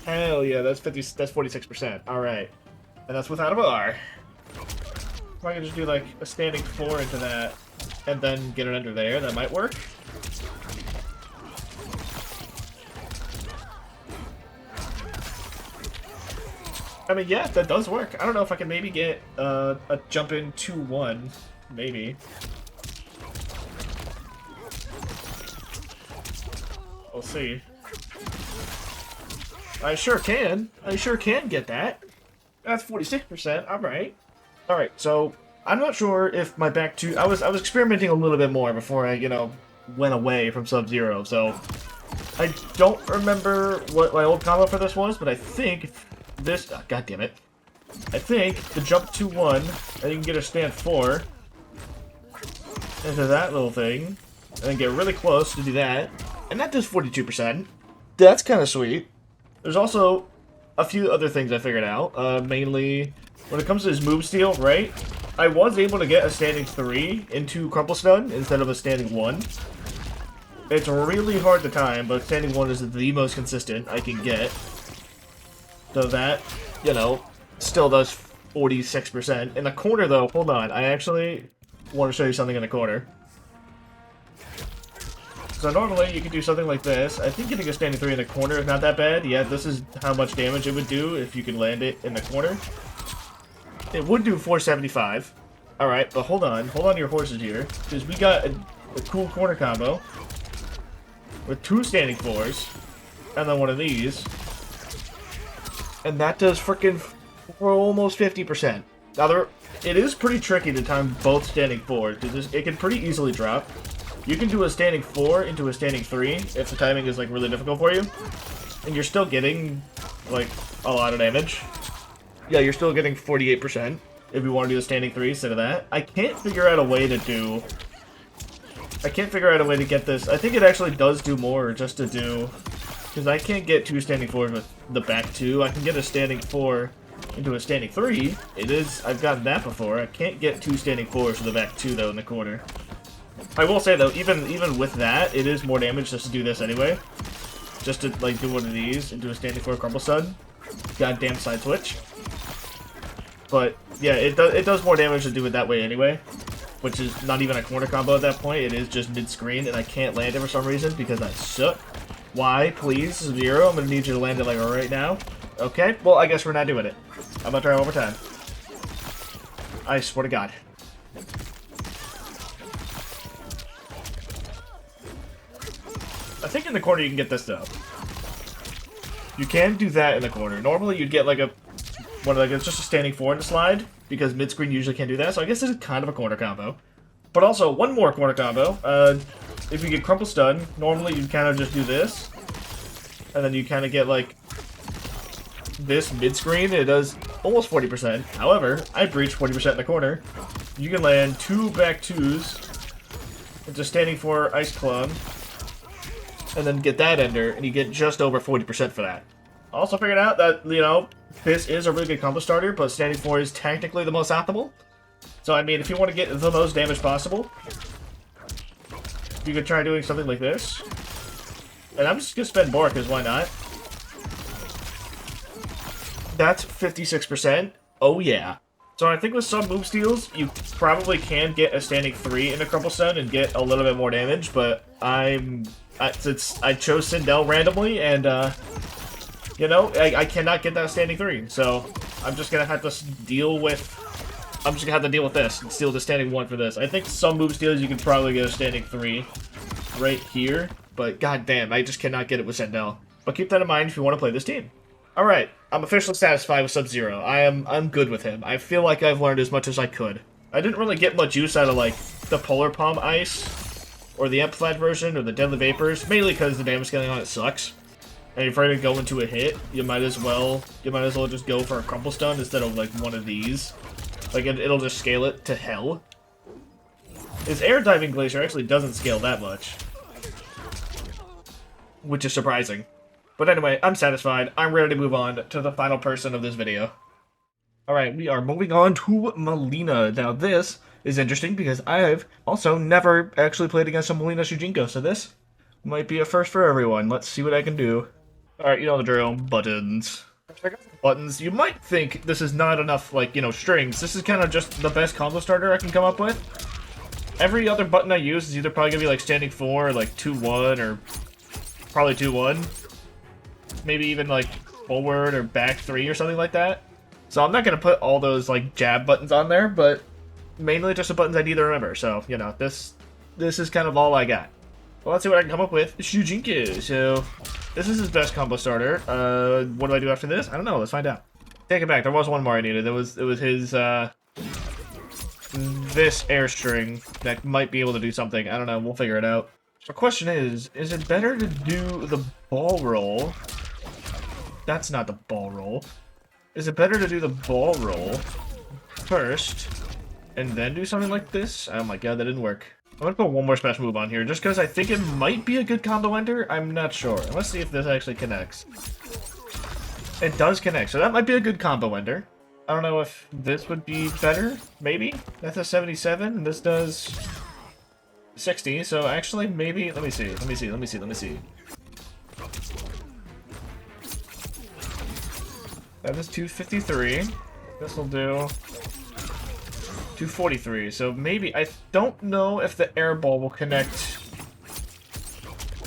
Hell yeah, that's 46%. All right, and that's without a bar. If I can just do like a standing 4 into that, and then get it under there, that might work. I mean, yeah, that does work. I don't know if I can maybe get a jump in 2-1, maybe. We'll see. I sure can. I sure can get that. That's 46%. Alright. Alright, so I'm not sure if my back two I was experimenting a little bit more before I, went away from Sub-Zero, so I don't remember what my old combo for this was, but I think this god damn it. I think the jump 2-1, and you can get a stand 4 into that little thing, and then get really close to do that. And that does 42%. That's kind of sweet. There's also a few other things I figured out. Mainly, when it comes to his move steal, right? I was able to get a standing 3 into Crumple Stun instead of a standing 1. It's really hard to time, but standing 1 is the most consistent I can get. So that, still does 46%. In the corner, though, hold on. I actually want to show you something in the corner. So normally you could do something like this. I think getting a standing 3 in the corner is not that bad. Yeah, this is how much damage it would do if you could land it in the corner. It would do 475. Alright, but hold on. Hold on to your horses here. Because we got a cool corner combo with 2 standing 4s. And then one of these. And that does freaking almost 50%. Now, it is pretty tricky to time both standing 4s. Because it can pretty easily drop. You can do a standing 4 into a standing 3 if the timing is, really difficult for you. And you're still getting, a lot of damage. Yeah, you're still getting 48% if you want to do a standing 3 instead of that. I can't figure out a way to get this. I think it actually does do more just to do... Because I can't get 2 standing 4s with the back 2. I can get a standing 4 into a standing 3. I've gotten that before. I can't get 2 standing 4s with the back 2, though, in the corner. I will say, though, even with that, it is more damage just to do this anyway. Just to, do one of these into a standing 4 Crumple Stun. Goddamn side switch. But, yeah, it does more damage to do it that way anyway. Which is not even a corner combo at that point. It is just mid-screen, and I can't land it for some reason because I suck. Why, please, Zero? I'm gonna need you to land it, right now. Okay, well, I guess we're not doing it. I'm gonna try one more time. I swear to God. I think in the corner you can get this, though. You can do that in the corner. Normally you'd get, it's just a standing 4 in the slide, because mid-screen usually can't do that, so I guess this is kind of a corner combo. But also, one more corner combo. If you get Crumple Stun, normally you'd kind of just do this. And then you kind of get, this mid-screen. It does almost 40%. However, I breached 40% in the corner. You can land 2 back 2s into standing 4 Ice Club. And then get that ender, and you get just over 40% for that. Also figured out that, this is a really good combo starter, but standing 4 is technically the most optimal. So, I mean, if you want to get the most damage possible, you could try doing something like this. And I'm just going to spend more, because why not? That's 56%. Oh, yeah. So I think with some move steals, you probably can get a standing 3 in a Crumple Stun and get a little bit more damage, but since I chose Sindel randomly, and, I cannot get that standing 3, so I'm just gonna have to deal with this and steal the standing 1 for this. I think some move steals you can probably get a standing 3 right here, but goddamn, I just cannot get it with Sindel. But keep that in mind if you want to play this team. Alright, I'm officially satisfied with Sub-Zero. I'm good with him. I feel like I've learned as much as I could. I didn't really get much use out of, the Polar Palm Ice, or the Amplified version, or the Deadly Vapors, mainly because the damage scaling on it sucks. And if you're going to go into a hit, you might as well just go for a Crumple Stun instead of, one of these. It'll just scale it to hell. His Air Diving Glacier actually doesn't scale that much. Which is surprising. But anyway, I'm satisfied. I'm ready to move on to the final person of this video. Alright, we are moving on to Mileena. Now this is interesting because I have also never actually played against a Mileena Shujinko, so this might be a first for everyone. Let's see what I can do. Alright, you know the drill. Buttons. Buttons. You might think this is not enough, strings. This is kind of just the best combo starter I can come up with. Every other button I use is either probably going to be, standing 4, or, 2-1, or probably 2-1. Maybe even, forward or back 3 or something like that. So I'm not going to put all those, jab buttons on there, but mainly just the buttons I need to remember. So, this is kind of all I got. Well, let's see what I can come up with. Shujinko. So, this is his best combo starter. What do I do after this? I don't know. Let's find out. Take it back. There was one more I needed. It was his this air string that might be able to do something. I don't know. We'll figure it out. So the question is it better to do the ball roll? That's not the ball roll. Is it better to do the ball roll first and then do something like this? Oh my god, that didn't work. I'm gonna put one more special move on here just because I think it might be a good combo ender. I'm not sure. Let's see if this actually connects. It does connect, so that might be a good combo ender. I don't know if this would be better, maybe? That's a 77, and this does 60, so actually, maybe, let me see. That is 253. This will do 243, so maybe, I don't know if the air ball will connect.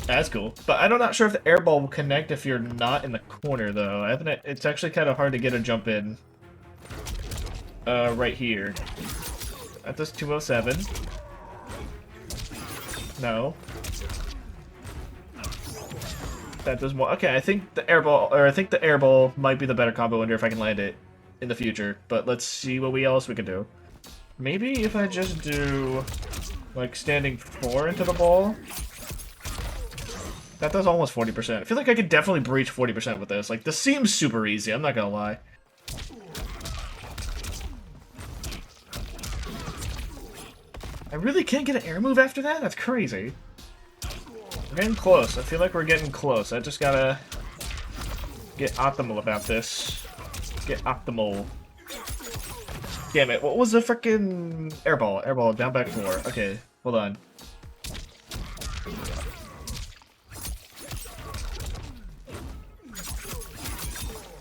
That's cool, but I'm not sure if the air ball will connect if you're not in the corner, though. It's actually kind of hard to get a jump in. Right here. That does 207. No. That does more. Okay, I think the air ball might be the better combo ender if I can land it in the future. But let's see what else we can do. Maybe if I just do like standing 4 into the ball. That does almost 40%. I feel like I could definitely breach 40% with this. Like, this seems super easy, I'm not gonna lie. I really can't get an air move after that? That's crazy. We're getting close. I feel like we're getting close. I just gotta get optimal about this. Get optimal. Damn it, what was the frickin' air ball? Air ball, down back 4. Okay, hold on.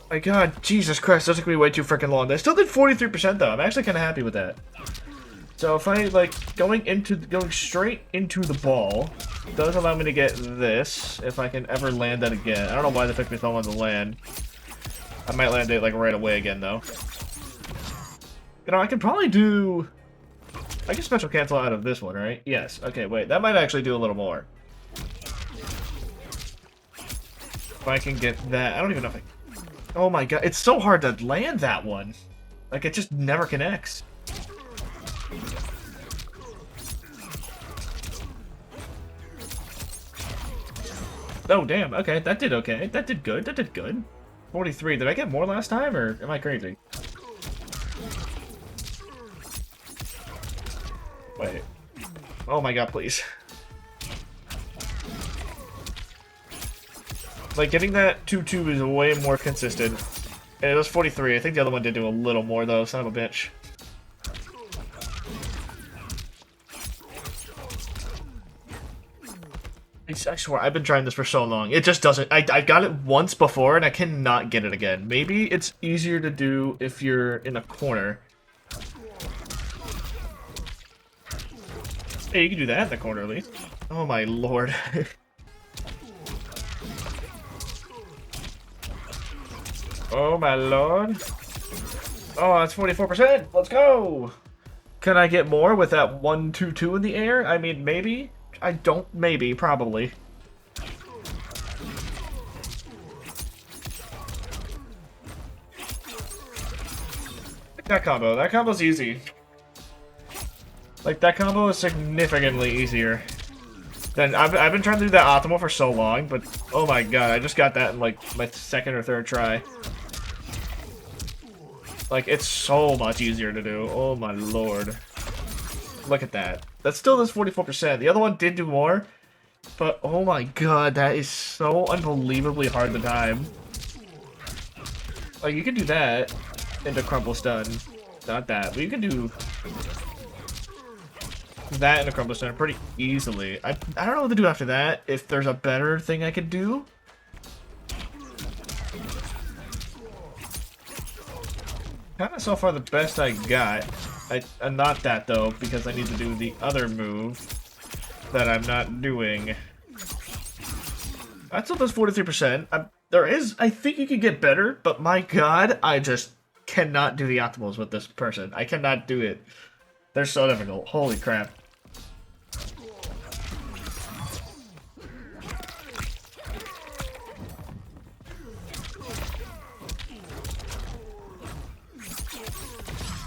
My god, Jesus Christ, that took me way too freaking long. I still did 43% though. I'm actually kind of happy with that. So if I like going straight into the ball does allow me to get this if I can ever land that again. I don't know why they picked me so long to land. I might land it like right away again though. You know, I can probably do. I can special cancel out of this one, right? Yes. Okay, wait. That might actually do a little more. If I can get that, I don't even know if I. Oh my god, it's so hard to land that one. Like, it just never connects. Oh, damn, okay, that did okay. That did good, that did good. 43, did I get more last time, or am I crazy? Wait. Oh my god, please. Like, getting that 2-2 is way more consistent. And it was 43. I think the other one did do a little more, though. Son of a bitch. I swear, I've been trying this for so long. It just doesn't. I got it once before, and I cannot get it again. Maybe it's easier to do if you're in a corner. Hey, you can do that in the corner, at least. Oh, my lord. Oh my lord. Oh, that's 44%. Let's go. Can I get more with that 1-2-2 in the air? I mean, maybe. I don't. Maybe. Probably. That combo. That combo's easy. Like, that combo is significantly easier. Then I've been trying to do that optimal for so long, but oh my god, I just got that in like my second or third try. Like, it's so much easier to do. Oh my lord. Look at that. That still does 44%. The other one did do more, but oh my god, that is so unbelievably hard to time. Like, you can do that into crumple stun. Not that, but you can do that in a crumble stun pretty easily. I don't know what to do after that. If there's a better thing I could do. Kind of so far the best I got. Not that though, because I need to do the other move that I'm not doing. That still does 43%. I think you could get better, but my god, I just cannot do the optimals with this person. I cannot do it. They're so difficult. Holy crap.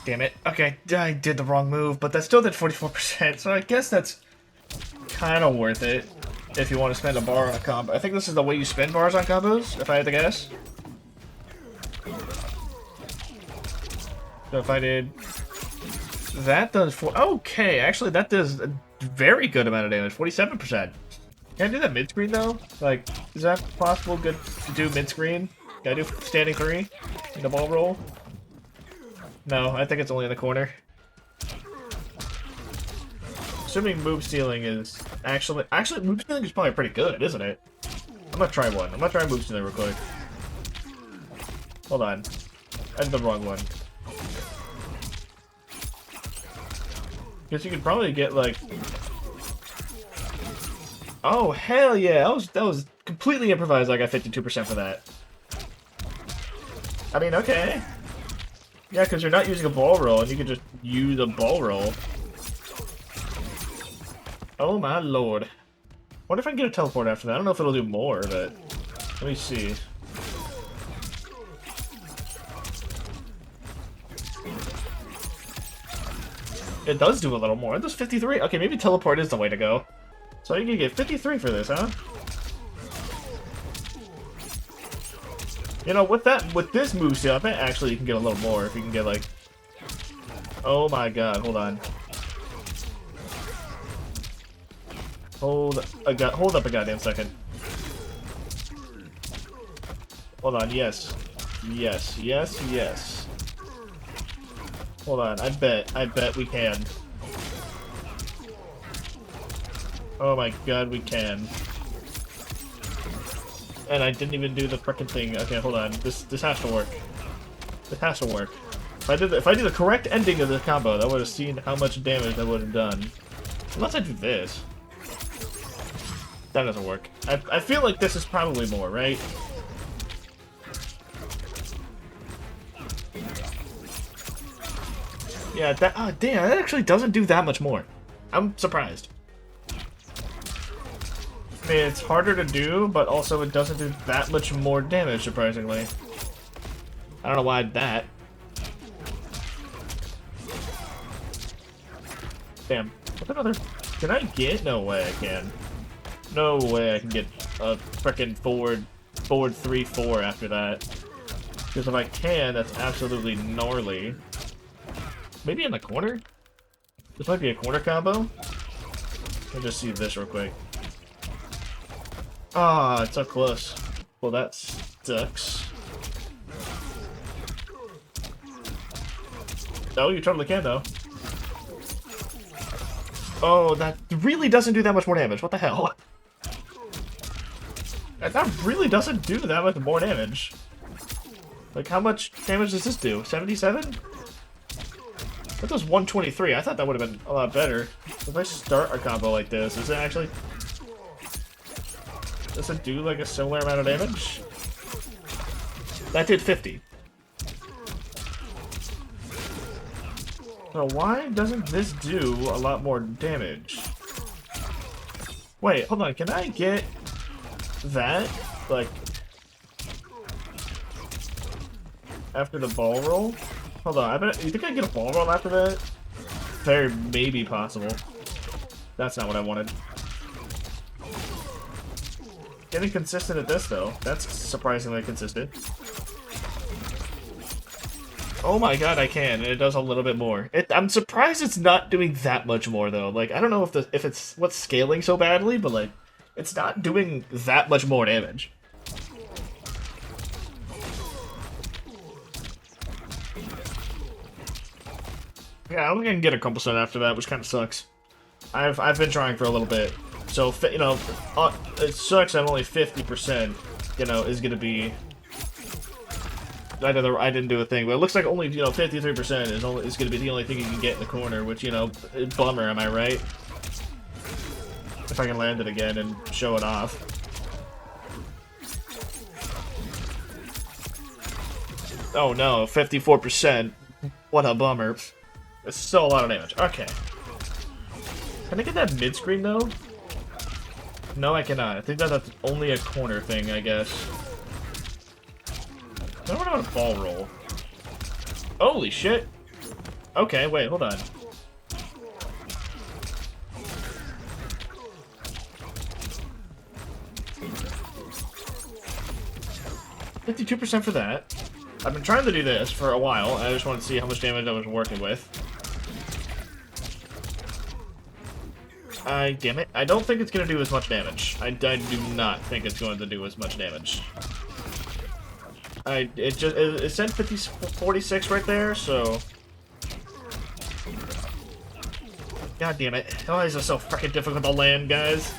Damn it. Okay, I did the wrong move, but that still did 44%, so I guess that's kind of worth it if you want to spend a bar on a combo. I think this is the way you spend bars on combos, if I had to guess. So if I did... That does... Okay, actually that does a very good amount of damage, 47%. Can I do that mid-screen, though? Like, is that possible good to do mid-screen? Can I do standing 3 in the ball roll? No, I think it's only in the corner. Assuming move stealing is actually move stealing is probably pretty good, isn't it? I'm gonna try one. I'm gonna try move stealing real quick. Hold on. I did the wrong one. Because you could probably get like... Oh hell yeah! That was completely improvised. I got 52% for that. I mean, okay. Yeah, because you're not using a ball roll, and you can just use a ball roll. Oh my lord. What if I can get a teleport after that? I don't know if it'll do more, but... Let me see. It does do a little more. It does 53. Okay, maybe teleport is the way to go. So you can get 53 for this, huh? You know, with this move steal, I think actually you can get a little more if you can get like... Oh my god, hold on. Hold up a goddamn second. Hold on, yes. Yes, yes, yes. Hold on, I bet we can. Oh my god, we can. And I didn't even do the frickin' thing. Okay, hold on. This has to work. This has to work. If I did the correct ending of the combo, I would have seen how much damage I would have done. Unless I do this. That doesn't work. I feel like this is probably more, right? Yeah, that... Oh, damn, that actually doesn't do that much more. I'm surprised. I mean, it's harder to do, but also it doesn't do that much more damage, surprisingly. I don't know why that. Damn. What another... Can I get? No way I can. No way I can get a frickin' forward 3-4 after that. Because if I can, that's absolutely gnarly. Maybe in the corner? This might be a corner combo? I'll just see this real quick. Ah, it's so close. Well, that sucks. Oh, you totally can, though. Oh, that really doesn't do that much more damage. What the hell? That really doesn't do that much more damage. Like, how much damage does this do? 77? That does 123. I thought that would have been a lot better. If I start a combo like this, does it actually... Does it do, like, a similar amount of damage? That did 50. So why doesn't this do a lot more damage? Wait, hold on. Can I get that, like, after the ball roll? Hold on. I bet. You think I can get a ball roll after that? Very maybe possible. That's not what I wanted. Getting consistent at this, though. That's surprisingly consistent. Oh my god, I can, and it does a little bit more. I'm surprised it's not doing that much more, though. Like, I don't know if it's what's scaling so badly, but, like, it's not doing that much more damage. Yeah, I don't think I can get a couple percent after that, which kind of sucks. I've been trying for a little bit. So, you know, it sucks that only 50%, you know, is going to be... I didn't do a thing, but it looks like only, you know, 53% is going to be the only thing you can get in the corner, which, you know, bummer, am I right? If I can land it again and show it off. Oh no, 54%. What a bummer. It's still a lot of damage. Okay. Can I get that mid-screen, though? No, I cannot. I think that's only a corner thing, I guess. I don't know how to ball roll. Holy shit! Okay, wait, hold on. $52% for that. I've been trying to do this for a while. I just wanted to see how much damage I was working with. Damn it. I don't think it's going to do as much damage. I do not think it's going to do as much damage. It said 46 right there, so... God damn it. Why is this so freaking difficult to land, guys?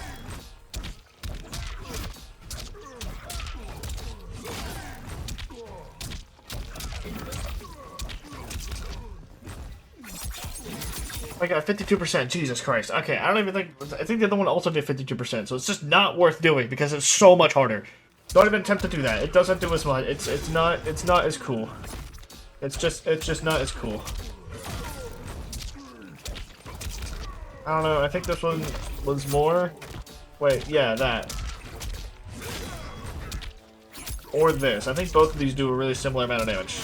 I got 52%, Jesus Christ. Okay, I don't even think... I think the other one also did 52%, so it's just not worth doing because it's so much harder. Don't even attempt to do that. It doesn't do as much. It's not as cool. It's just not as cool. I don't know, I think this one was more... Wait, yeah, that. Or this. I think both of these do a really similar amount of damage.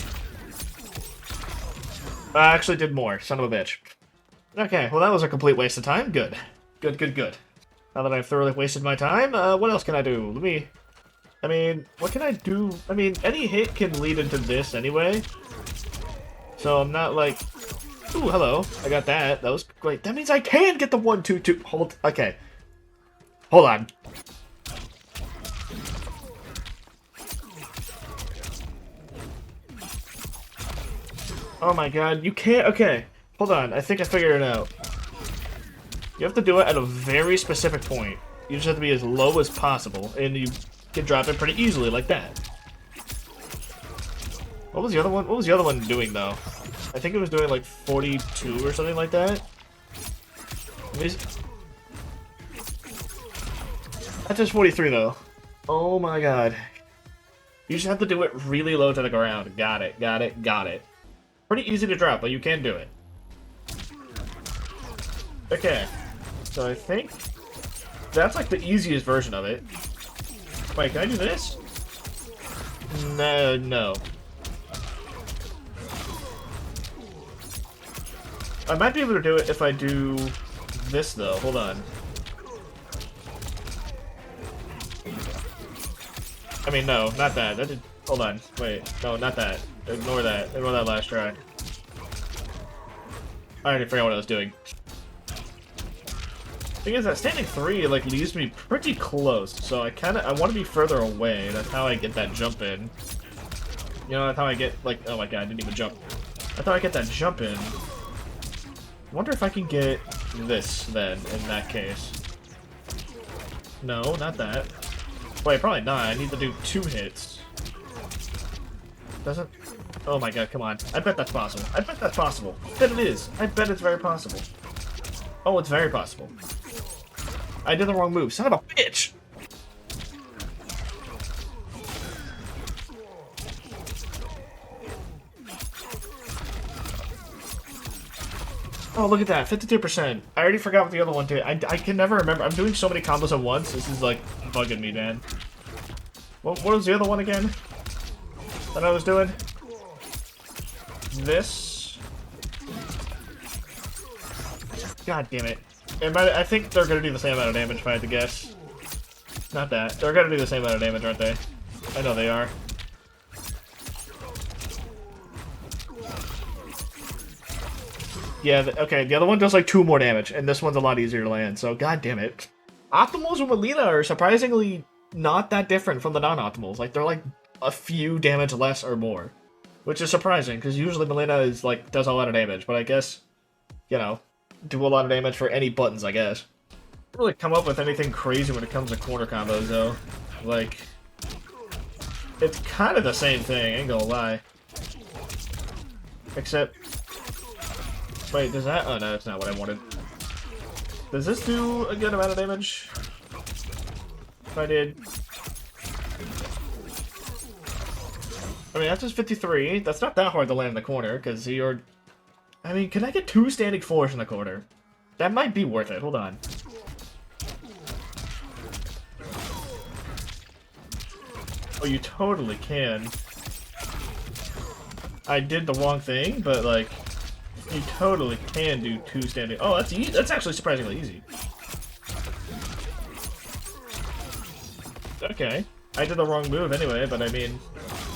I actually did more, son of a bitch. Okay, well that was a complete waste of time. Good. Good, good, good. Now that I've thoroughly wasted my time, what else can I do? I mean, what can I do? I mean, any hit can lead into this anyway. So I'm not like... Ooh, hello. I got that. That was great. That means I can get the 1, 2, 2. Hold... Okay. Hold on. Oh my god, you can't... Okay. Hold on, I think I figured it out. You have to do it at a very specific point. You just have to be as low as possible, and you can drop it pretty easily, like that. What was the other one? What was the other one doing, though? I think it was doing, like, 42 or something like that. That's just 43, though. Oh my god. You just have to do it really low to the ground. Got it, got it, got it. Pretty easy to drop, but you can do it. Okay, so I think that's like the easiest version of it. Wait, can I do this? No. I might be able to do it if I do this, though. Hold on. I mean, no, not that. That did... Hold on. Wait. No, not that. Ignore that. Ignore that last try. I already forgot what I was doing. Thing is that standing 3 like leaves me pretty close, so I want to be further away. That's how I get that jump in. You know, that's how I get like, oh my god, I didn't even jump. That's how I get that jump in. I wonder if I can get this then in that case. No, not that. Wait, probably not. I need to do 2 hits. Doesn't? Oh my god, come on. I bet that's possible. I bet that's possible. I bet it is. I bet it's very possible. Oh, it's very possible. I did the wrong move. Son of a bitch! Oh, look at that. 52%. I already forgot what the other one did. I can never remember. I'm doing so many combos at once. This is, like, bugging me, man. What was the other one again that I was doing? This? God damn it. I think they're gonna do the same amount of damage if I had to guess. Not that. They're gonna do the same amount of damage, aren't they? I know they are. Yeah, okay, the other one does like 2 more damage, and this one's a lot easier to land, so god damn it. Optimals with Mileena are surprisingly not that different from the non-optimals. Like, they're like a few damage less or more. Which is surprising, because usually Mileena is like, does a lot of damage, but I guess, you know, do a lot of damage for any buttons, I guess. I don't really come up with anything crazy when it comes to corner combos, though. Like, it's kind of the same thing, I ain't gonna lie. Except... Wait, does that... Oh, no, that's not what I wanted. Does this do a good amount of damage? If I did... I mean, that's just 53. That's not that hard to land in the corner, because you're... I mean, can I get 2 standing 4s in the corner? That might be worth it. Hold on. Oh, you totally can. I did the wrong thing, but, like... You totally can do 2 standing. Oh, that's easy. That's actually surprisingly easy. Okay. I did the wrong move anyway, but I mean,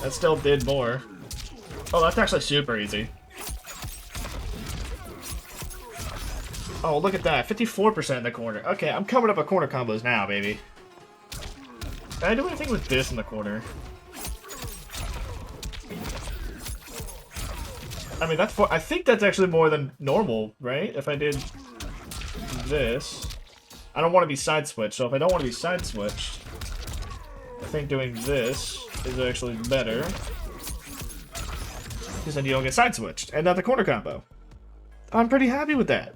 that still did more. Oh, that's actually super easy. Oh, look at that. 54% in the corner. Okay, I'm coming up with corner combos now, baby. Can I do anything with this in the corner? I mean, that's I think that's actually more than normal, right? If I did this. I don't want to be side switched, so if I don't want to be side switched, I think doing this is actually better. Because then you don't get side switched, and not the corner combo. I'm pretty happy with that.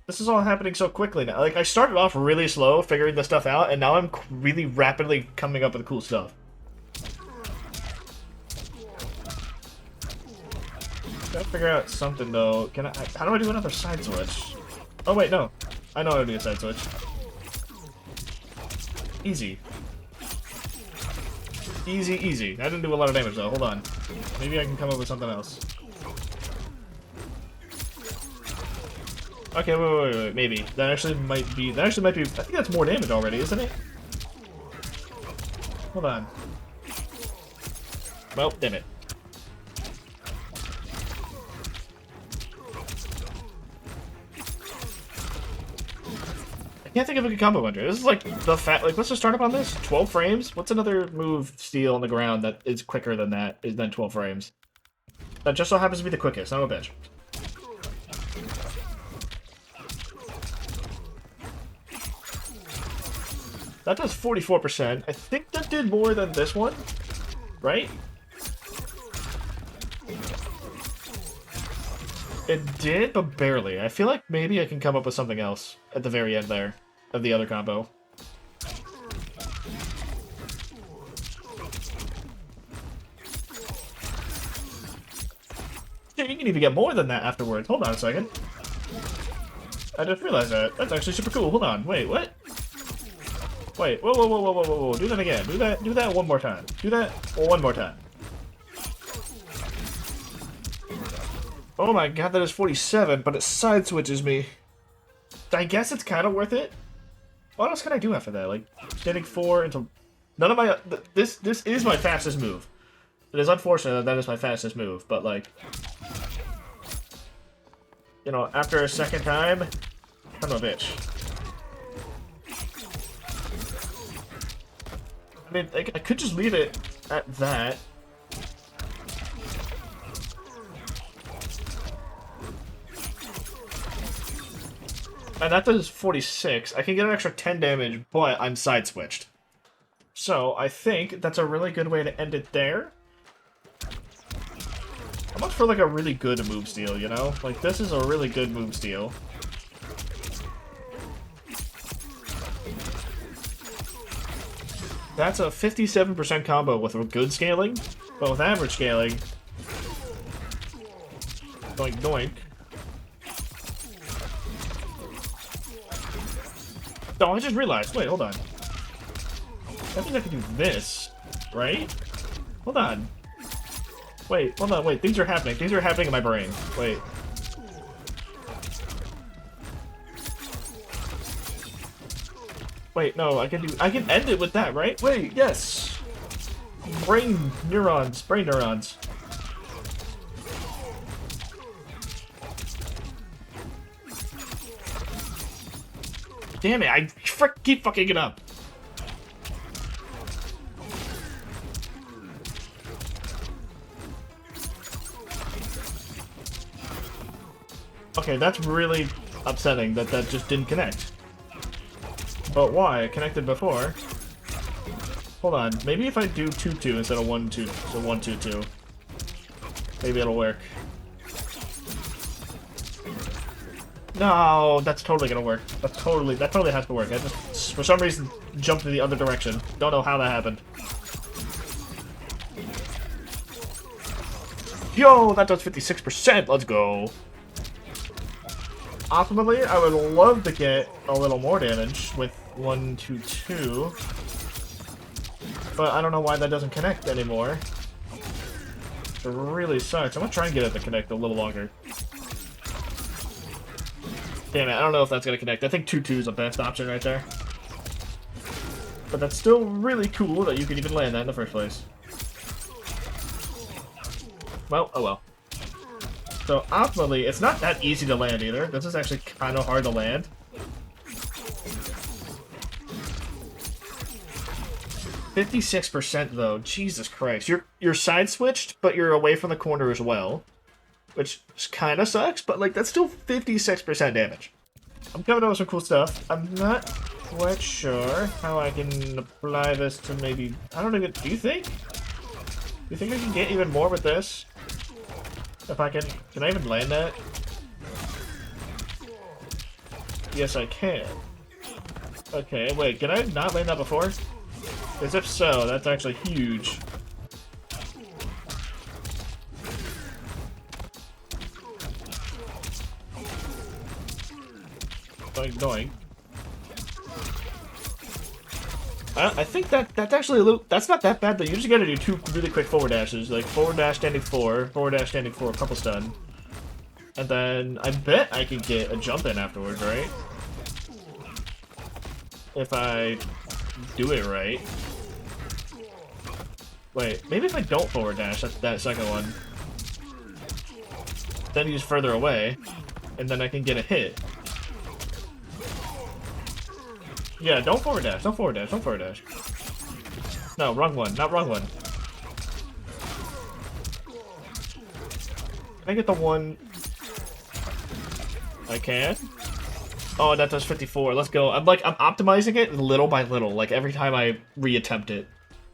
This is all happening so quickly now. Like, I started off really slow, figuring this stuff out, and now I'm really rapidly coming up with cool stuff. Gotta figure out something, though. How do I do another side switch? Oh, wait, no. I know how to do a side switch. Easy. Easy, easy. That didn't do a lot of damage, though. Hold on. Maybe I can come up with something else. Okay, wait, maybe. That actually might be, I think that's more damage already, isn't it? Hold on. Well, damn it. I can't think of a good combo under. This is like the what's the startup on this? 12 frames? What's another move steal on the ground that is quicker than that, than 12 frames? That just so happens to be the quickest, son of a bitch. That does 44%. I think that did more than this one, right? It did, but barely. I feel like maybe I can come up with something else at the very end there of the other combo. Yeah, you can even get more than that afterwards. Hold on a second. I just realized that. That's actually super cool. Hold on. Wait, what? Wait, whoa. Do that again. Do that one more time. Do that one more time. Oh my god, that is 47, but it side switches me. I guess it's kind of worth it. What else can I do after that? Like, getting 4 into... None of my... This is my fastest move. It is unfortunate that is my fastest move, but like... You know, after a second time... I'm a bitch. I mean, I could just leave it at that. And that does 46. I can get an extra 10 damage, but I'm side switched. So, I think that's a really good way to end it there. I'm up for like a really good move steal, you know? Like, this is a really good move steal. That's a 57% combo with a good scaling, but with average scaling... Doink doink. Oh, I just realized. Wait, hold on. I think I can do this, right? Hold on. Wait, hold on, wait. Things are happening. Things are happening in my brain. Wait. Wait, no, I can end it with that, right? Wait, yes. Brain neurons. Damn it, I keep fucking it up. Okay, that's really upsetting that that just didn't connect. But why? It connected before. Hold on, maybe if I do 2-2 instead of 1-2, so 1-2-2. Maybe it'll work. No, that's totally gonna work. That totally has to work. I just, for some reason, jumped in the other direction. Don't know how that happened. Yo, that does 56%. Let's go. Ultimately, I would love to get a little more damage with 1-2-2, but I don't know why that doesn't connect anymore. It really sucks. I'm gonna try and get it to connect a little longer. Damn it, I don't know if that's gonna connect. I think 2-2 is the best option right there. But that's still really cool that you can even land that in the first place. Well, oh well. So, optimally, it's not that easy to land either. This is actually kind of hard to land. %56% though, Jesus Christ. You're side switched, but you're away from the corner as well. Which kind of sucks, but like that's still 56% damage. I'm coming up with some cool stuff. I'm not quite sure how I can apply this to maybe... I don't even... Do you think? Do you think I can get even more with this? If I can... Can I even land that? Yes, I can. Okay, wait, can I not land that before? Because if so, that's actually huge. Doink, doink. I think that's actually a little... That's not that bad, though. You just gotta do 2 really quick forward dashes. Like, forward dash, standing 4, forward dash, standing 4, couple stun. And then, I bet I could get a jump in afterwards, right? If I do it right. Wait, maybe if I don't forward dash, that second one. Then he's further away, and then I can get a hit. Yeah, don't forward dash, don't forward dash, don't forward dash. No, wrong one, not wrong one. Can I get the one? I can? Oh, that does 54, let's go. I'm optimizing it little by little, like every time I reattempt it.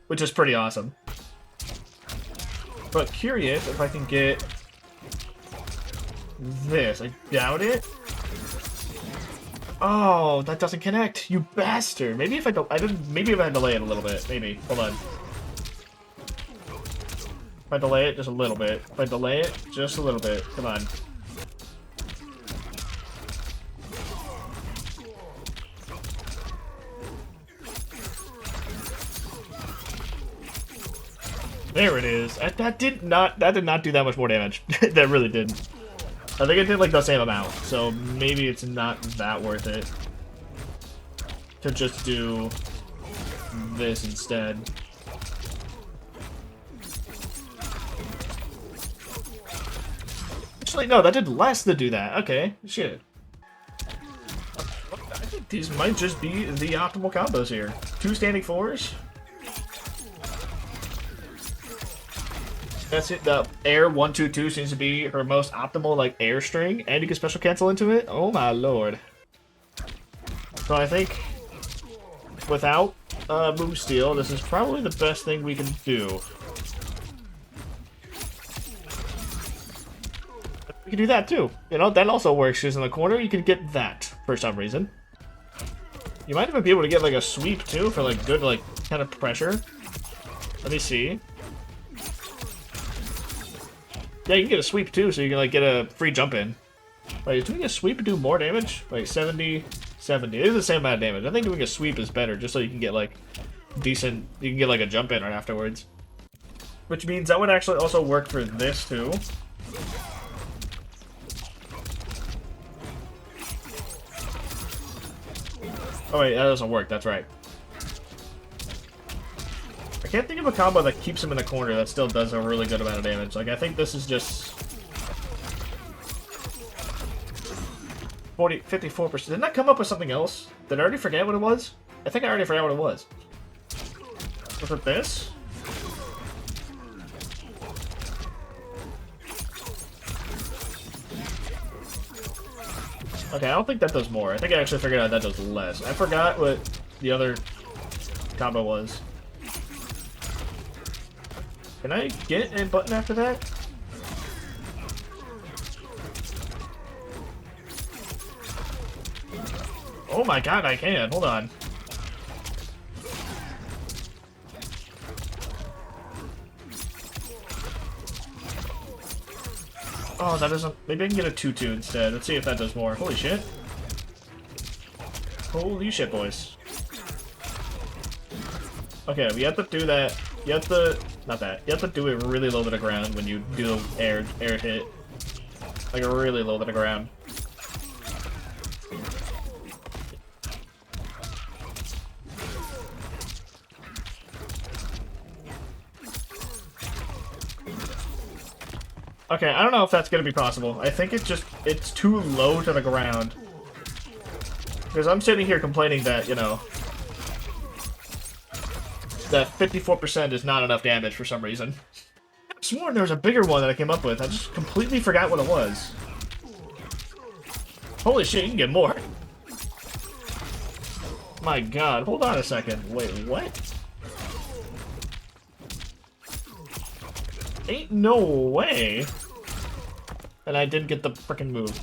Which is pretty awesome. But curious if I can get this. I doubt it. Oh, that doesn't connect. You bastard. Maybe if maybe if I delay it a little bit. Maybe. Hold on. If I delay it just a little bit. If I delay it just a little bit. Come on. There it is. That did not do that much more damage. That really didn't. I think it did like the same amount, so maybe it's not that worth it to just do this instead. Actually, no, that did less to do that. Okay, shit. I think these might just be the optimal combos here. 2 standing 4s. That's it. The air 1-2-2 seems to be her most optimal like air string, and you can special cancel into it. Oh my lord! So I think without move steal, this is probably the best thing we can do. We can do that too. You know that also works. Because in the corner, you can get that for some reason. You might even be able to get like a sweep too for like good like kind of pressure. Let me see. Yeah, you can get a sweep too, so you can like get a free jump in. Wait, is doing a sweep do more damage? Like 70, 70. It is the same amount of damage. I think doing a sweep is better, just so you can get like decent. You can get like a jump in right afterwards. Which means that would actually also work for this too. Oh wait, that doesn't work. That's right. I can't think of a combo that keeps him in the corner that still does a really good amount of damage. Like, I think this is just 54%. Didn't that come up with something else? Did I already forget what it was? I think I already forgot what it was. Was it this? Okay, I don't think that does more. I think I actually figured out that does less. I forgot what the other combo was. Can I get a button after that? Oh my god, I can. Hold on. Oh, that doesn't... Maybe I can get a 2-2 instead. Let's see if that does more. Holy shit. Holy shit, boys. Okay, we have to do that. You have to... Not that. You have to do it really low to the ground when you do air hit. Like a really low to the ground. Okay, I don't know if that's gonna be possible. I think it's too low to the ground. Because I'm sitting here complaining that, you know, that 54% is not enough damage for some reason. I've sworn there was a bigger one that I came up with. I just completely forgot what it was. Holy shit, you can get more. My god, hold on a second. Wait, what? Ain't no way. And I didn't get the frickin' move.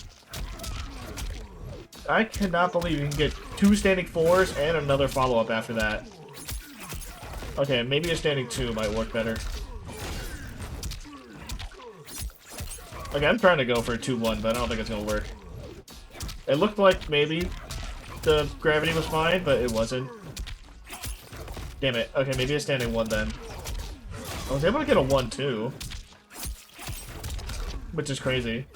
I cannot believe you can get 2 standing 4s and another follow-up after that. Okay, maybe a standing 2 might work better. Okay, I'm trying to go for a 2-1, but I don't think it's gonna work. It looked like maybe the gravity was fine, but it wasn't. Damn it. Okay, maybe a standing 1 then. I was able to get a 1 too. Which is crazy.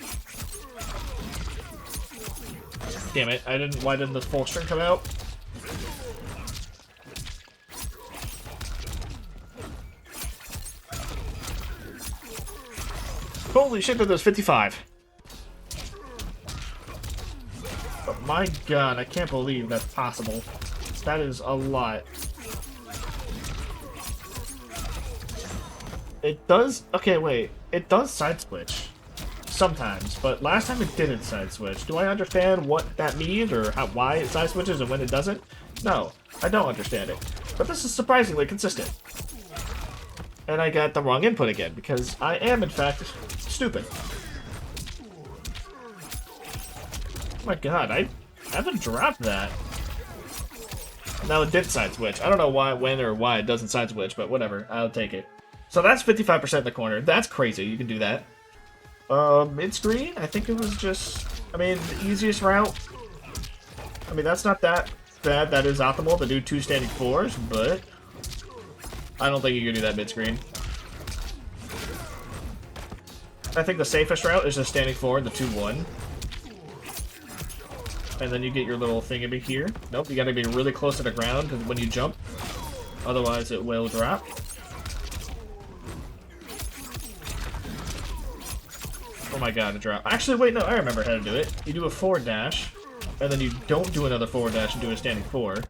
Damn it, why didn't the full string come out? Holy shit, that was 55. But my god, I can't believe that's possible. That is a lot. It does... Okay, wait. It does side switch. Sometimes, but last time it didn't side switch. Do I understand what that means, or why it side switches and when it doesn't? No, I don't understand it. But this is surprisingly consistent. And I got the wrong input again, because I am, in fact, stupid. Oh my god, I haven't dropped that. Now it did side switch. I don't know why, when, or why it doesn't side switch, but whatever. I'll take it. So that's 55% in the corner. That's crazy. You can do that. Mid-screen? I think it was just... I mean, the easiest route... I mean, that's not that bad. That is optimal to do 2 standing 4s, but... I don't think you can do that mid-screen. I think the safest route is just standing 4 and the 2-1. And then you get your little thing in here. Nope, you gotta be really close to the ground when you jump. Otherwise, it will drop. Oh my god, it dropped. Actually, wait, no, I remember how to do it. You do a forward dash, and then you don't do another forward dash and do a standing 4. And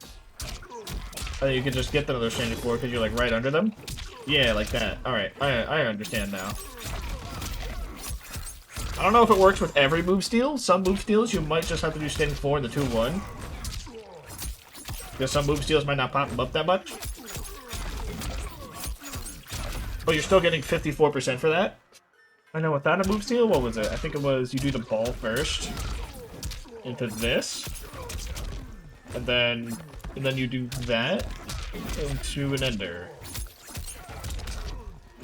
then you can just get another standing 4 because you're, like, right under them. Yeah, like that. Alright, I understand now. I don't know if it works with every move steal. Some move steals, you might just have to do standing 4 and the 2-1. Because some move steals might not pop them up that much. But you're still getting 54% for that. I know, without a move steal, what was it? I think it was you do the ball first into this, and then you do that into an ender.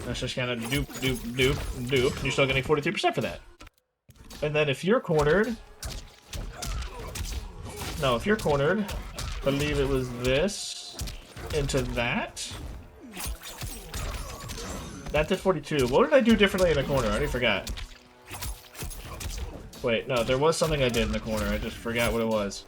That's just kind of doop, doop, doop, doop, and you're still getting 43% for that. And then if you're cornered, no, if you're cornered, I believe it was this into that. That did 42. What did I do differently in the corner? I already forgot. Wait, no, there was something I did in the corner. I just forgot what it was.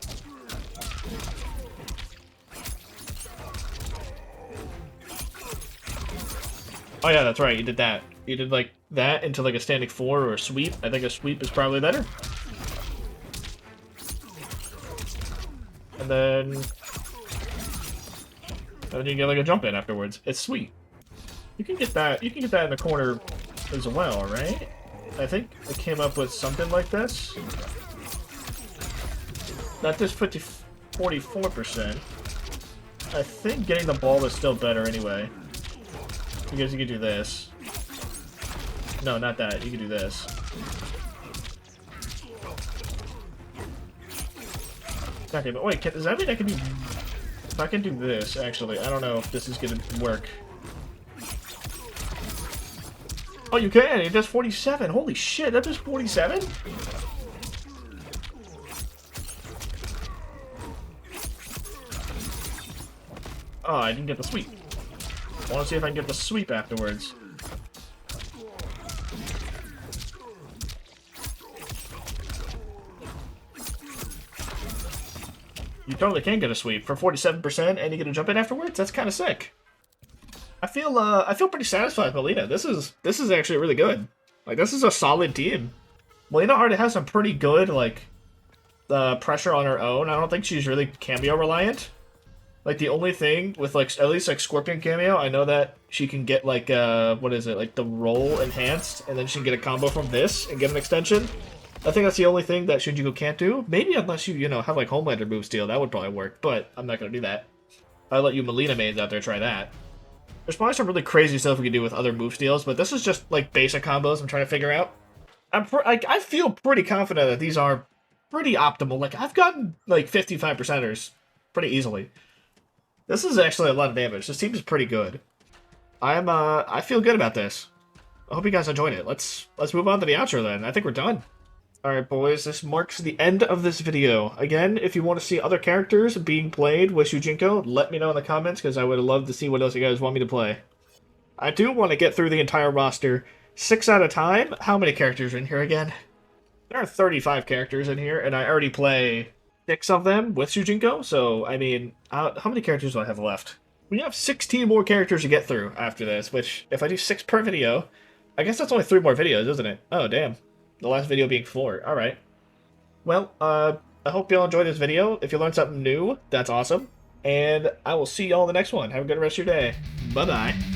Oh yeah, that's right, you did that. You did like that into like a standing 4 or a sweep. I think a sweep is probably better. And then you get like a jump in afterwards. It's sweet. You can get that in the corner as well, right? I think I came up with something like this. That does 44%. I think getting the ball is still better anyway. Because you can do this. No, not that. You can do this. Okay, but wait, does that mean I can do... If I can do this, actually, I don't know if this is gonna work. Oh, you can! It does 47! Holy shit, that does 47?! Oh, I didn't get the sweep. I want to see if I can get the sweep afterwards. You totally can get a sweep for 47%, and you get a jump in afterwards. That's kind of sick. I feel pretty satisfied with Mileena. This is actually really good. Like, this is a solid team. Mileena already has some pretty good, like, pressure on her own. I don't think she's really cameo reliant. Like, the only thing with, like, at least, like, Scorpion cameo, I know that she can get, like, what is it? Like, the roll enhanced, and then she can get a combo from this and get an extension. I think that's the only thing that Shujinko can't do. Maybe unless you, have, like, Homelander move steal. That would probably work, but I'm not going to do that. I'll let you Mileena mains out there try that. There's probably some really crazy stuff we can do with other move steals, but this is just, like, basic combos I'm trying to figure out. I feel pretty confident that these are pretty optimal. Like, I've gotten, like, 55%ers pretty easily. This is actually a lot of damage. This team is pretty good. I feel good about this. I hope you guys enjoyed it. Let's move on to the outro then. I think we're done. Alright, boys, this marks the end of this video. Again, if you want to see other characters being played with Shujinko, let me know in the comments, because I would love to see what else you guys want me to play. I do want to get through the entire roster 6 at a time. How many characters are in here again? There are 35 characters in here, and I already play 6 of them with Shujinko, so, I mean, how many characters do I have left? We have 16 more characters to get through after this, which, if I do 6 per video, I guess that's only 3 more videos, isn't it? Oh, damn. The last video being 4. Alright. Well, I hope y'all enjoyed this video. If you learned something new, that's awesome. And I will see y'all in the next one. Have a good rest of your day. Bye-bye.